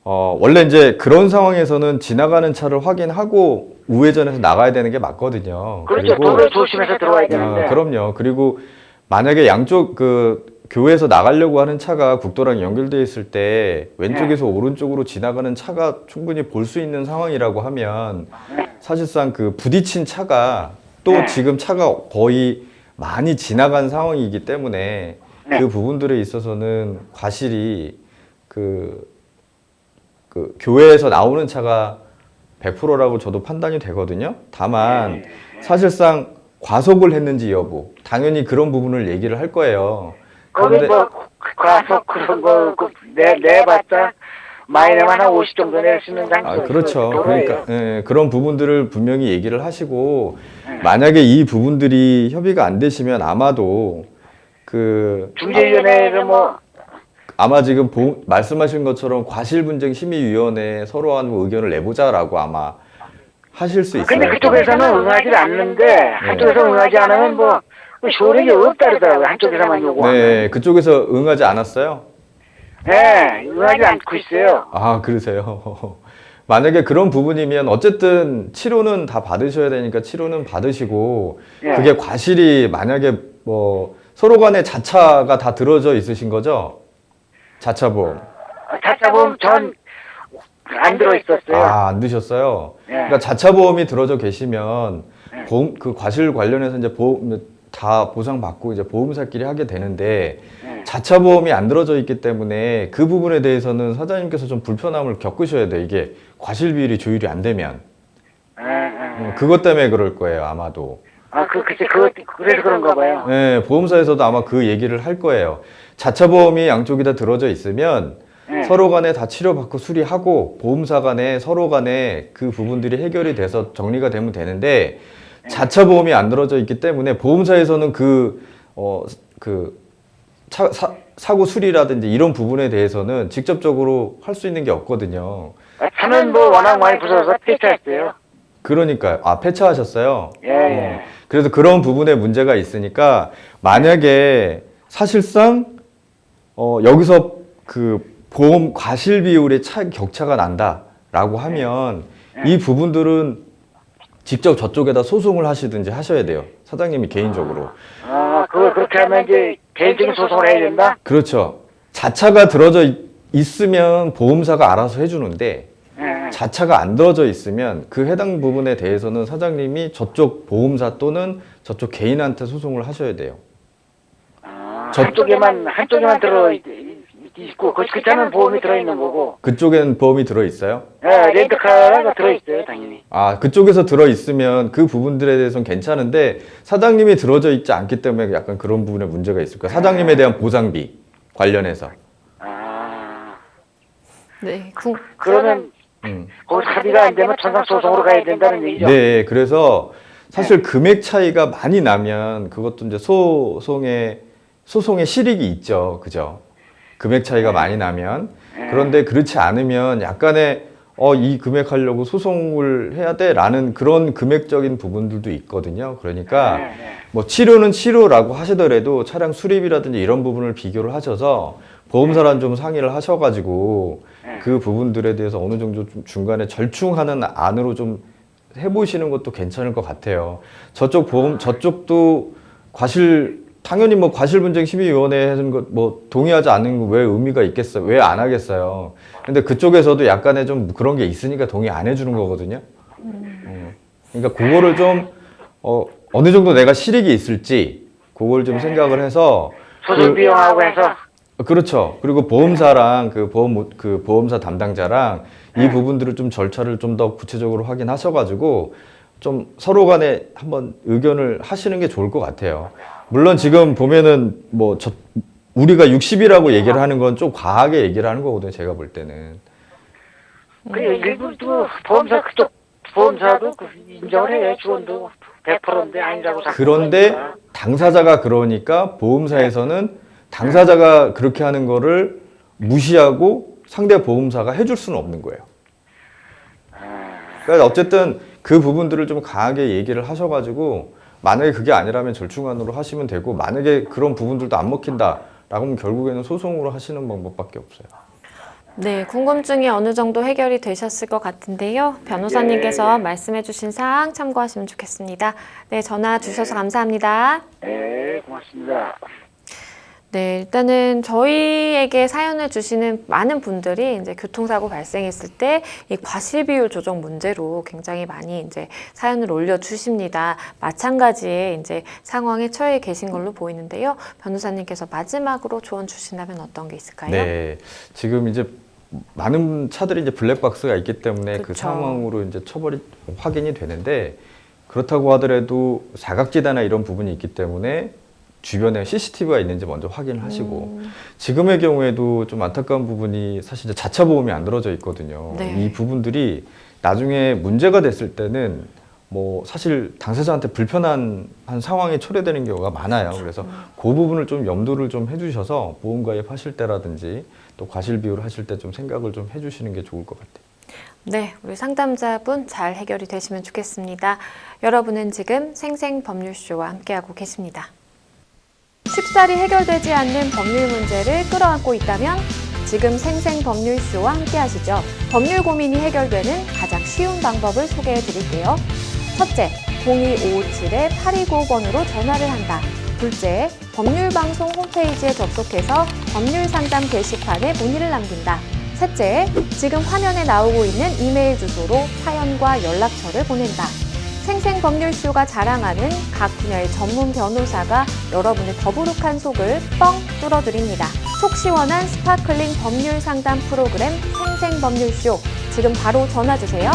[SPEAKER 2] 원래 이제 그런 상황에서는 지나가는 차를 확인하고 우회전해서 나가야 되는 게 맞거든요.
[SPEAKER 3] 그렇죠. 도로를 조심해서 들어와야 되는데.
[SPEAKER 2] 그럼요. 그리고 만약에 양쪽 교회에서 나가려고 하는 차가 국도랑 연결되어 있을 때 왼쪽에서 오른쪽으로 지나가는 차가 충분히 볼 수 있는 상황이라고 하면 사실상 그 부딪힌 차가 또 지금 차가 거의 많이 지나간 상황이기 때문에 그 부분들에 있어서는 과실이 그 교회에서 나오는 차가 100%라고 저도 판단이 되거든요. 다만 사실상 과속을 했는지 여부 당연히 그런 부분을 얘기를 할 거예요.
[SPEAKER 3] 거기 뭐 과속 그런 거 내봤자 마이너만 한 50 정도 낼 수 있는 장소.
[SPEAKER 2] 그렇죠. 그러니까 그런 부분들을 분명히 얘기를 하시고 만약에 이 부분들이 협의가 안 되시면 아마도
[SPEAKER 3] 중재위원회를
[SPEAKER 2] 아마 지금 말씀하신 것처럼 과실분쟁심의위원회에 서로 한 의견을 내보자라고 아마 하실 수 있어요.
[SPEAKER 3] 근데 그쪽에서는 응하지 않는데 한쪽에서 응하지 않으면 뭐 효력이 없다르더라고요. 한쪽에서만 요구하면.
[SPEAKER 2] 네, 그쪽에서 응하지 않았어요?
[SPEAKER 3] 네, 응하지 않고 있어요.
[SPEAKER 2] 그러세요. 만약에 그런 부분이면 어쨌든 치료는 다 받으셔야 되니까 치료는 받으시고 그게 과실이 만약에 뭐 서로 간에 자차가 다 들어져 있으신 거죠? 자차보험.
[SPEAKER 3] 자차보험 전 안 들어있었어요.
[SPEAKER 2] 안 드셨어요? 그러니까 자차보험이 들어져 계시면 그 과실 관련해서 이제 다 보상받고 이제 보험사끼리 하게 되는데 자차보험이 안 들어져 있기 때문에 그 부분에 대해서는 사장님께서 좀 불편함을 겪으셔야 돼요. 이게 과실 비율이 조율이 안 되면. 그것 때문에 그럴 거예요, 아마도.
[SPEAKER 3] 그래서 그런가 봐요.
[SPEAKER 2] 네, 보험사에서도 아마 그 얘기를 할 거예요. 자차보험이 양쪽이 다 들어져 있으면 서로 간에 다 치료받고 수리하고 보험사 간에 서로 간에 그 부분들이 해결이 돼서 정리가 되면 되는데 자차보험이 안 들어져 있기 때문에 보험사에서는 사고 수리라든지 이런 부분에 대해서는 직접적으로 할 수 있는 게 없거든요.
[SPEAKER 3] 차는 뭐 워낙 많이 부서져서 폐차했어요.
[SPEAKER 2] 그러니까요. 폐차하셨어요?
[SPEAKER 3] 예.
[SPEAKER 2] 그래서 그런 부분에 문제가 있으니까 만약에 사실상 여기서 그 보험 과실 비율의 격차가 난다라고 하면 이 부분들은 직접 저쪽에다 소송을 하시든지 하셔야 돼요. 사장님이 개인적으로.
[SPEAKER 3] 그렇게 하면 이제 개인적인 소송을 해야 된다?
[SPEAKER 2] 그렇죠. 자차가 들어져 있으면 보험사가 알아서 해주는데
[SPEAKER 3] 예.
[SPEAKER 2] 자차가 안 들어져 있으면 그 해당 부분에 대해서는 사장님이 저쪽 보험사 또는 저쪽 개인한테 소송을 하셔야 돼요.
[SPEAKER 3] 한쪽에만 들어 있고 그 차는 보험이 들어 있는 거고.
[SPEAKER 2] 그쪽엔 보험이 들어 있어요?
[SPEAKER 3] 예, 렌트카가 들어 있어요, 당연히.
[SPEAKER 2] 아, 그쪽에서 들어 있으면 그 부분들에 대해서는 괜찮은데 사장님이 들어져 있지 않기 때문에 약간 그런 부분에 문제가 있을 거예요. 사장님에 대한 보상비 관련해서.
[SPEAKER 1] 네,
[SPEAKER 3] 그러면 거기 합의가 안 되면 전산 소송으로 가야 된다는 얘기죠.
[SPEAKER 2] 네, 그래서 사실 금액 차이가 많이 나면 그것도 이제 소송의 실익이 있죠. 그죠? 금액 차이가 많이 나면. 그런데 그렇지 않으면 약간의 이 금액 하려고 소송을 해야 돼 라는 그런 금액적인 부분들도 있거든요. 그러니까 뭐 치료는 치료라고 하시더라도 차량 수리비라든지 이런 부분을 비교를 하셔서 보험사랑 좀 상의를 하셔가지고 그 부분들에 대해서 어느 정도 좀 중간에 절충하는 안으로 좀 해보시는 것도 괜찮을 것 같아요. 저쪽도 당연히 뭐 과실분쟁심의위원회 하는 것 뭐 동의하지 않는 거 왜 의미가 있겠어요? 왜 안 하겠어요? 근데 그쪽에서도 약간의 좀 그런 게 있으니까 동의 안 해주는 거거든요. 그러니까 그거를 좀 어느 정도 내가 실익이 있을지 그걸 좀 생각을 해서
[SPEAKER 3] 소송 비용하고 해서.
[SPEAKER 2] 그렇죠. 그리고 보험사랑 그 보험사 담당자랑 이 부분들을 좀 절차를 좀 더 구체적으로 확인하셔가지고 좀 서로 간에 한번 의견을 하시는 게 좋을 것 같아요. 물론 지금 보면은 우리가 60이라고 얘기를 하는 건 좀 과하게 얘기를 하는 거거든요. 제가 볼 때는.
[SPEAKER 3] 그 일부도 그쪽 보험사도 인정을 해요. 지원도 100%인데 아니라고.
[SPEAKER 2] 그런데 당사자가 그러니까 보험사에서는 당사자가 그렇게 하는 거를 무시하고 상대 보험사가 해줄 수는 없는 거예요. 그러니까 어쨌든 그 부분들을 좀 강하게 얘기를 하셔가지고 만약에 그게 아니라면 절충안으로 하시면 되고 만약에 그런 부분들도 안 먹힌다 라고 하면 결국에는 소송으로 하시는 방법밖에 없어요.
[SPEAKER 1] 네, 궁금증이 어느 정도 해결이 되셨을 것 같은데요. 변호사님께서 말씀해 주신 사항 참고하시면 좋겠습니다. 네, 전화 주셔서 감사합니다.
[SPEAKER 3] 네, 고맙습니다.
[SPEAKER 1] 네, 일단은 저희에게 사연을 주시는 많은 분들이 이제 교통사고 발생했을 때 이 과실비율 조정 문제로 굉장히 많이 이제 사연을 올려주십니다. 마찬가지의 이제 상황에 처해 계신 걸로 보이는데요. 변호사님께서 마지막으로 조언 주신다면 어떤 게 있을까요?
[SPEAKER 2] 네, 지금 이제 많은 차들이 이제 블랙박스가 있기 때문에 그
[SPEAKER 1] 그쵸.
[SPEAKER 2] 상황으로 이제 처벌이 확인이 되는데 그렇다고 하더라도 사각지대나 이런 부분이 있기 때문에 주변에 CCTV가 있는지 먼저 확인을 하시고 지금의 경우에도 좀 안타까운 부분이 사실 이제 자차 보험이 안 들어져 있거든요.
[SPEAKER 1] 네.
[SPEAKER 2] 이 부분들이 나중에 문제가 됐을 때는 뭐 사실 당사자한테 불편한 상황에 초래되는 경우가 많아요. 그래서 그 부분을 좀 염두를 좀 해주셔서 보험 가입하실 때라든지 또 과실 비율 하실 때 좀 생각을 좀 해주시는 게 좋을 것 같아요.
[SPEAKER 1] 네, 우리 상담자분 잘 해결이 되시면 좋겠습니다. 여러분은 지금 생생법률쇼와 함께하고 계십니다. 쉽사리 해결되지 않는 법률 문제를 끌어안고 있다면 지금 생생법률쇼와 함께하시죠. 법률 고민이 해결되는 가장 쉬운 방법을 소개해 드릴게요. 첫째, 02557-8295번으로 전화를 한다. 둘째, 법률방송 홈페이지에 접속해서 법률상담 게시판에 문의를 남긴다. 셋째, 지금 화면에 나오고 있는 이메일 주소로 사연과 연락처를 보낸다. 생생법률쇼가 자랑하는 각 분야의 전문 변호사가 여러분의 더부룩한 속을 뻥 뚫어드립니다. 속 시원한 스파클링 법률 상담 프로그램 생생법률쇼, 지금 바로 전화주세요.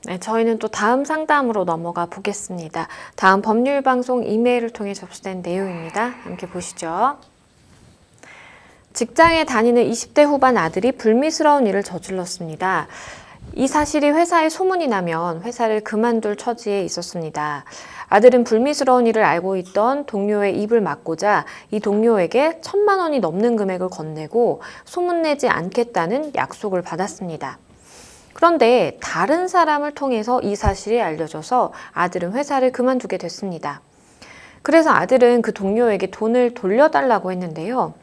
[SPEAKER 1] 네, 저희는 또 다음 상담으로 넘어가 보겠습니다. 다음 법률방송 이메일을 통해 접수된 내용입니다. 함께 보시죠. 직장에 다니는 20대 후반 아들이 불미스러운 일을 저질렀습니다. 이 사실이 회사에 소문이 나면 회사를 그만둘 처지에 있었습니다. 아들은 불미스러운 일을 알고 있던 동료의 입을 막고자 이 동료에게 1,000만 원이 넘는 금액을 건네고 소문내지 않겠다는 약속을 받았습니다. 그런데 다른 사람을 통해서 이 사실이 알려져서 아들은 회사를 그만두게 됐습니다. 그래서 아들은 그 동료에게 돈을 돌려달라고 했는데요.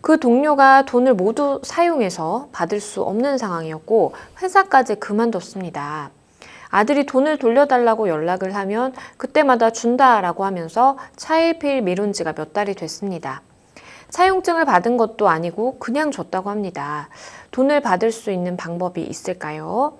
[SPEAKER 1] 그 동료가 돈을 모두 사용해서 받을 수 없는 상황이었고 회사까지 그만뒀습니다. 아들이 돈을 돌려달라고 연락을 하면 그때마다 준다라고 하면서 차일피일 미룬 지가 몇 달이 됐습니다. 차용증을 받은 것도 아니고 그냥 줬다고 합니다. 돈을 받을 수 있는 방법이 있을까요?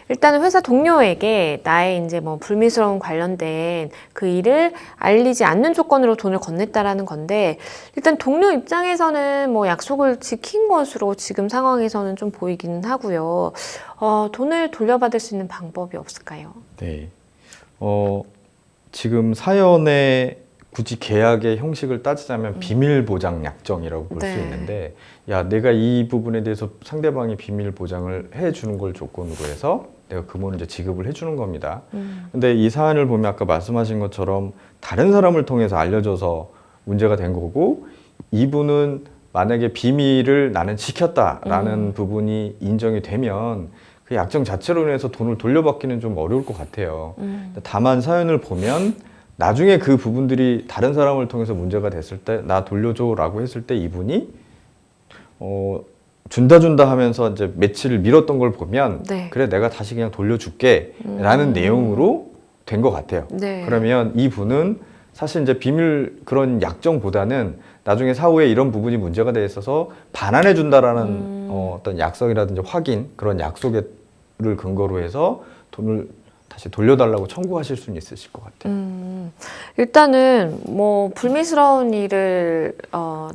[SPEAKER 1] 일단은 회사 동료에게 나의 이제 뭐 불미스러운 관련된 그 일을 알리지 않는 조건으로 돈을 건넸다라는 건데, 일단 동료 입장에서는 뭐 약속을 지킨 것으로 지금 상황에서는 좀 보이기는 하고요. 돈을 돌려받을 수 있는 방법이 없을까요?
[SPEAKER 2] 네. 지금 사연에 굳이 계약의 형식을 따지자면 비밀 보장 약정이라고 볼 수
[SPEAKER 1] 네.
[SPEAKER 2] 있는데, 야, 내가 이 부분에 대해서 상대방이 비밀 보장을 해주는 걸 조건으로 해서 내가 금원을 이제 지급을 해주는 겁니다. 근데 이 사안을 보면 아까 말씀하신 것처럼 다른 사람을 통해서 알려져서 문제가 된 거고, 이분은 만약에 비밀을 나는 지켰다라는 부분이 인정이 되면 그 약정 자체로 인해서 돈을 돌려받기는 좀 어려울 것 같아요. 다만 사연을 보면 나중에 그 부분들이 다른 사람을 통해서 문제가 됐을 때 나 돌려줘라고 했을 때 이분이 준다 하면서 이제 며칠을 미뤘던 걸 보면
[SPEAKER 1] 네.
[SPEAKER 2] 그래 내가 다시 그냥 돌려줄게 라는 내용으로 된 것 같아요.
[SPEAKER 1] 네.
[SPEAKER 2] 그러면 이분은 사실 이제 비밀 그런 약정보다는 나중에 사후에 이런 부분이 문제가 돼 있어서 반환해 준다라는 어떤 약속이라든지 확인, 그런 약속을 근거로 해서 돈을 다시 돌려달라고 청구하실 수는 있으실 것 같아요.
[SPEAKER 1] 일단은 뭐 불미스러운 일을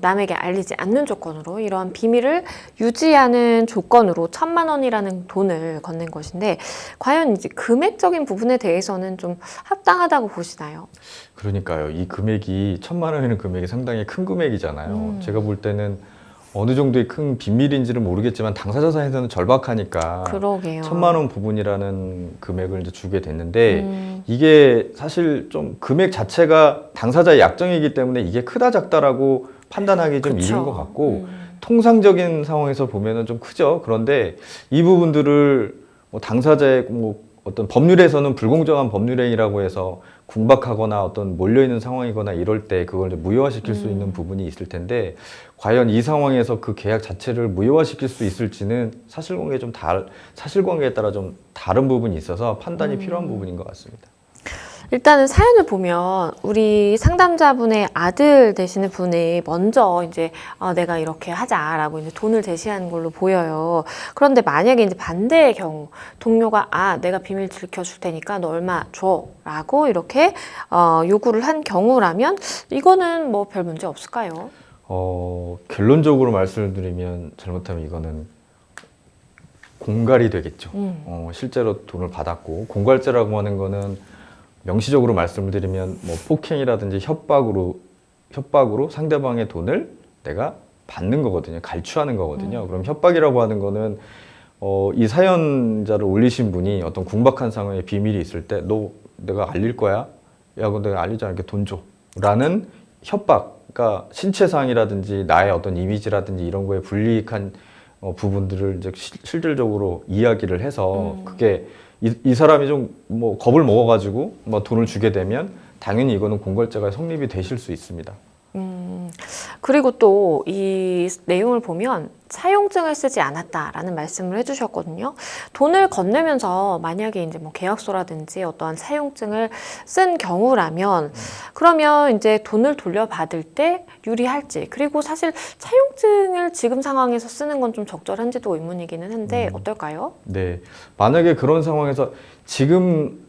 [SPEAKER 1] 남에게 알리지 않는 조건으로, 이러한 비밀을 유지하는 조건으로 1,000만 원이라는 돈을 건넨 것인데, 과연 이제 금액적인 부분에 대해서는 좀 합당하다고 보시나요?
[SPEAKER 2] 그러니까요. 이 금액이 1,000만 원이라는 금액이 상당히 큰 금액이잖아요. 제가 볼 때는 어느 정도의 큰 비밀인지는 모르겠지만 당사자 사이에서는 절박하니까
[SPEAKER 1] 그러게요.
[SPEAKER 2] 1,000만 원 부분이라는 금액을 이제 주게 됐는데, 이게 사실 좀 금액 자체가 당사자의 약정이기 때문에 이게 크다 작다라고 판단하기 좀
[SPEAKER 1] 그쵸.
[SPEAKER 2] 이른 것 같고, 통상적인 상황에서 보면은 좀 크죠. 그런데 이 부분들을 뭐 당사자의 뭐 어떤 법률에서는 불공정한 법률행위라고 해서 궁박하거나 어떤 몰려있는 상황이거나 이럴 때 그걸 이제 무효화시킬 수 있는 부분이 있을 텐데, 과연 이 상황에서 그 계약 자체를 무효화시킬 수 있을지는 사실관계에 따라 좀 다른 부분이 있어서 판단이 필요한 부분인 것 같습니다.
[SPEAKER 1] 일단은 사연을 보면 우리 상담자분의 아들 되시는 분이 먼저 이제 내가 이렇게 하자라고 이제 돈을 제시하는 걸로 보여요. 그런데 만약에 이제 반대의 경우, 동료가 내가 비밀 지켜줄 테니까 너 얼마 줘라고 이렇게 요구를 한 경우라면 이거는 뭐 별 문제 없을까요?
[SPEAKER 2] 결론적으로 말씀을 드리면 잘못하면 이거는 공갈이 되겠죠. 실제로 돈을 받았고, 공갈죄라고 하는 거는 명시적으로 말씀을 드리면 뭐 폭행이라든지 협박으로 상대방의 돈을 내가 받는 거거든요. 갈취하는 거거든요. 그럼 협박이라고 하는 거는 이 사연자를 올리신 분이 어떤 궁박한 상황에 비밀이 있을 때 너 내가 알릴 거야? 야, 그거 내가 알리지 않을게 돈 줘. 라는 협박. 그러니까 신체상이라든지 나의 어떤 이미지라든지 이런 거에 불이익한 부분들을 이제 실질적으로 이야기를 해서 그게 이 사람이 좀 뭐 겁을 먹어가지고 뭐 돈을 주게 되면 당연히 이거는 공갈죄가 성립이 되실 수 있습니다.
[SPEAKER 1] 그리고 또 이 내용을 보면 차용증을 쓰지 않았다라는 말씀을 해주셨거든요. 돈을 건네면서 만약에 이제 뭐 계약서라든지 어떠한 차용증을 쓴 경우라면, 그러면 이제 돈을 돌려받을 때 유리할지, 그리고 사실 차용증을 지금 상황에서 쓰는 건 좀 적절한지도 의문이기는 한데 어떨까요?
[SPEAKER 2] 네, 만약에 그런 상황에서 지금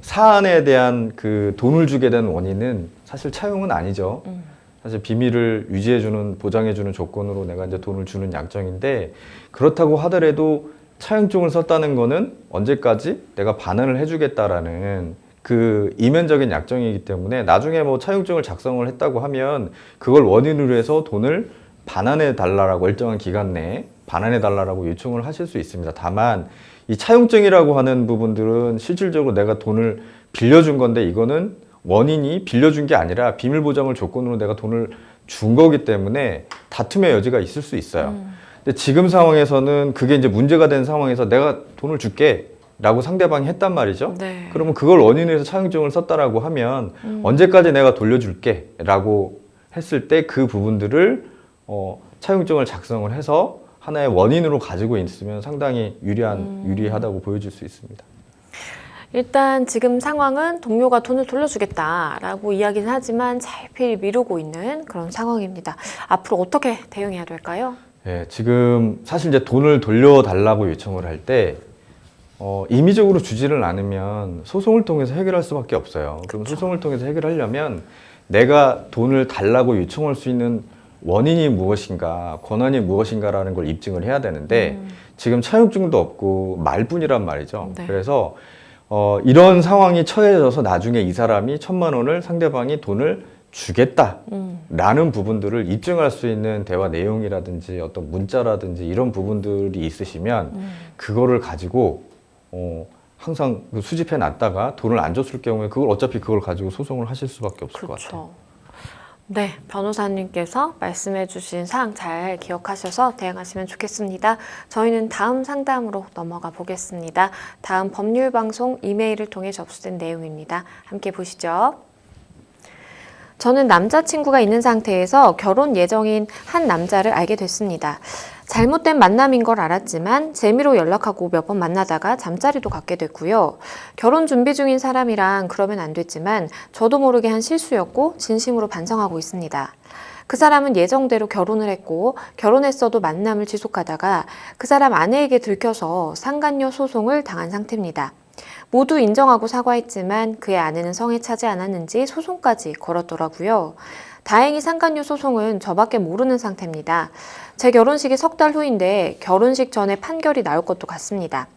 [SPEAKER 2] 사안에 대한 그 돈을 주게 된 원인은 사실 차용은 아니죠. 사실 비밀을 유지해주는, 보장해주는 조건으로 내가 이제 돈을 주는 약정인데, 그렇다고 하더라도 차용증을 썼다는 거는 언제까지 내가 반환을 해주겠다라는 그 이면적인 약정이기 때문에 나중에 뭐 차용증을 작성을 했다고 하면 그걸 원인으로 해서 돈을 반환해 달라라고, 일정한 기간 내에 반환해 달라라고 요청을 하실 수 있습니다. 다만 이 차용증이라고 하는 부분들은 실질적으로 내가 돈을 빌려준 건데, 이거는 원인이 빌려준 게 아니라 비밀 보장을 조건으로 내가 돈을 준 거기 때문에 다툼의 여지가 있을 수 있어요. 근데 지금 상황에서는 그게 이제 문제가 된 상황에서 내가 돈을 줄게 라고 상대방이 했단 말이죠.
[SPEAKER 1] 네.
[SPEAKER 2] 그러면 그걸 원인으로 해서 차용증을 썼다라고 하면 언제까지 내가 돌려줄게 라고 했을 때 그 부분들을 차용증을 작성을 해서 하나의 원인으로 가지고 있으면 상당히 유리하다고 보여질 수 있습니다.
[SPEAKER 1] 일단 지금 상황은 동료가 돈을 돌려주겠다라고 이야기는 하지만 차일피일 미루고 있는 그런 상황입니다. 앞으로 어떻게 대응해야 될까요?
[SPEAKER 2] 예, 지금 사실 이제 돈을 돌려달라고 요청을 할 때 임의적으로 주지를 않으면 소송을 통해서 해결할 수밖에 없어요. 그럼 소송을 통해서 해결하려면 내가 돈을 달라고 요청할 수 있는 원인이 무엇인가, 권한이 무엇인가라는 걸 입증을 해야 되는데 지금 차용증도 없고 말뿐이란 말이죠.
[SPEAKER 1] 네.
[SPEAKER 2] 그래서 이런 상황이 처해져서 나중에 이 사람이 1,000만 원을 상대방이 돈을 주겠다라는 부분들을 입증할 수 있는 대화 내용이라든지 어떤 문자라든지 이런 부분들이 있으시면 그거를 가지고 항상 수집해 놨다가 돈을 안 줬을 경우에 어차피 그걸 가지고 소송을 하실 수밖에 없을 것 같아요.
[SPEAKER 1] 네, 변호사님께서 말씀해주신 사항 잘 기억하셔서 대응하시면 좋겠습니다. 저희는 다음 상담으로 넘어가 보겠습니다. 다음 법률방송 이메일을 통해 접수된 내용입니다. 함께 보시죠. 저는 남자친구가 있는 상태에서 결혼 예정인 한 남자를 알게 됐습니다. 잘못된 만남인 걸 알았지만 재미로 연락하고 몇 번 만나다가 잠자리도 갖게 됐고요. 결혼 준비 중인 사람이랑 그러면 안 됐지만 저도 모르게 한 실수였고 진심으로 반성하고 있습니다. 그 사람은 예정대로 결혼을 했고 결혼했어도 만남을 지속하다가 그 사람 아내에게 들켜서 상간녀 소송을 당한 상태입니다. 모두 인정하고 사과했지만 그의 아내는 성에 차지 않았는지 소송까지 걸었더라고요. 다행히 상간녀 소송은 저밖에 모르는 상태입니다. 제 결혼식이 석 달 후인데 결혼식 전에 판결이 나올 것도 같습니다.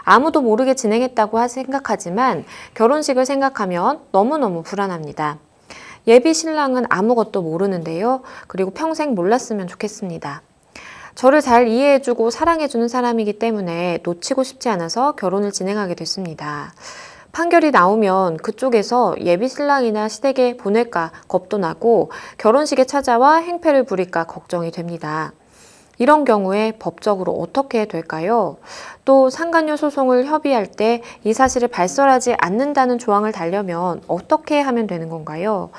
[SPEAKER 1] 아무도 모르게 진행했다고 생각하지만 결혼식을 생각하면 너무너무 불안합니다. 예비 신랑은 아무것도 모르는데요. 그리고 평생 몰랐으면 좋겠습니다. 저를 잘 이해해주고 사랑해주는 사람이기 때문에 놓치고 싶지 않아서 결혼을 진행하게 됐습니다. 판결이 나오면 그쪽에서 예비 신랑이나 시댁에 보낼까 겁도 나고 결혼식에 찾아와 행패를 부릴까 걱정이 됩니다. 이런 경우에 법적으로 어떻게 해야 될까요? 또 상간녀 소송을 협의할 때 이 사실을 발설하지 않는다는 조항을 달려면 어떻게 하면 되는 건가요?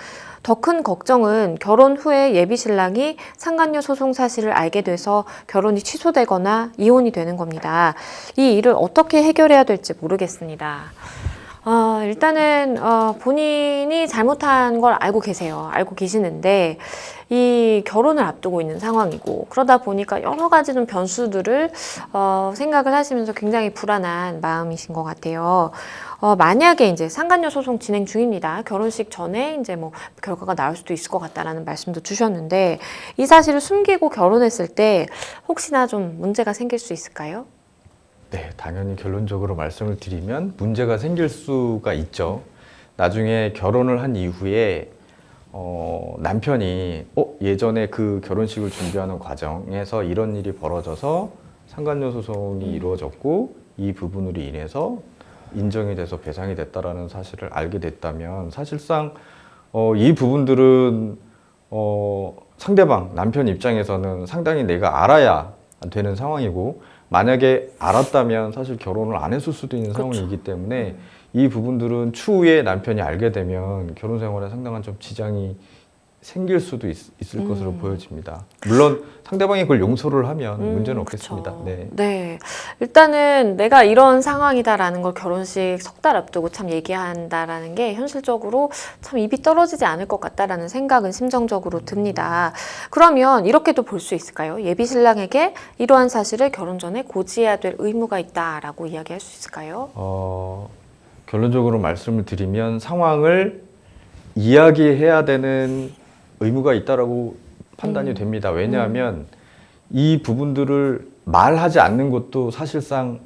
[SPEAKER 1] 더 큰 걱정은 결혼 후에 예비 신랑이 상간녀 소송 사실을 알게 돼서 결혼이 취소되거나 이혼이 되는 겁니다. 이 일을 어떻게 해결해야 될지 모르겠습니다. 일단은 본인이 잘못한 걸 알고 계세요. 알고 계시는데 이 결혼을 앞두고 있는 상황이고 그러다 보니까 여러 가지 좀 변수들을 생각을 하시면서 굉장히 불안한 마음이신 것 같아요. 만약에 이제 상간녀 소송 진행 중입니다. 결혼식 전에 이제 뭐 결과가 나올 수도 있을 것 같다라는 말씀도 주셨는데 이 사실을 숨기고 결혼했을 때 혹시나 좀 문제가 생길 수 있을까요?
[SPEAKER 2] 네, 당연히 결론적으로 말씀을 드리면 문제가 생길 수가 있죠. 나중에 결혼을 한 이후에 남편이 예전에 그 결혼식을 준비하는 과정에서 이런 일이 벌어져서 상간녀 소송이 이루어졌고 이 부분으로 인해서 인정이 돼서 배상이 됐다라는 사실을 알게 됐다면 사실상 이 부분들은 상대방 남편 입장에서는 상당히 내가 알아야 되는 상황이고 만약에 알았다면 사실 결혼을 안 했을 수도 있는 상황이기 때문에 이 부분들은 추후에 남편이 알게 되면 결혼 생활에 상당한 좀 지장이 생길 수도 있을 것으로 보여집니다. 물론 상대방이 그걸 용서를 하면 문제는 없겠습니다. 네.
[SPEAKER 1] 네. 일단은 내가 이런 상황이다라는 걸 결혼식 석 달 앞두고 참 얘기한다라는 게 현실적으로 참 입이 떨어지지 않을 것 같다라는 생각은 심정적으로 듭니다. 그러면 이렇게도 볼 수 있을까요? 예비 신랑에게 이러한 사실을 결혼 전에 고지해야 될 의무가 있다라고 이야기할 수 있을까요?
[SPEAKER 2] 결론적으로 말씀을 드리면 상황을 이야기해야 되는 의무가 있다라고 판단이 됩니다. 왜냐하면 이 부분들을 말하지 않는 것도 사실상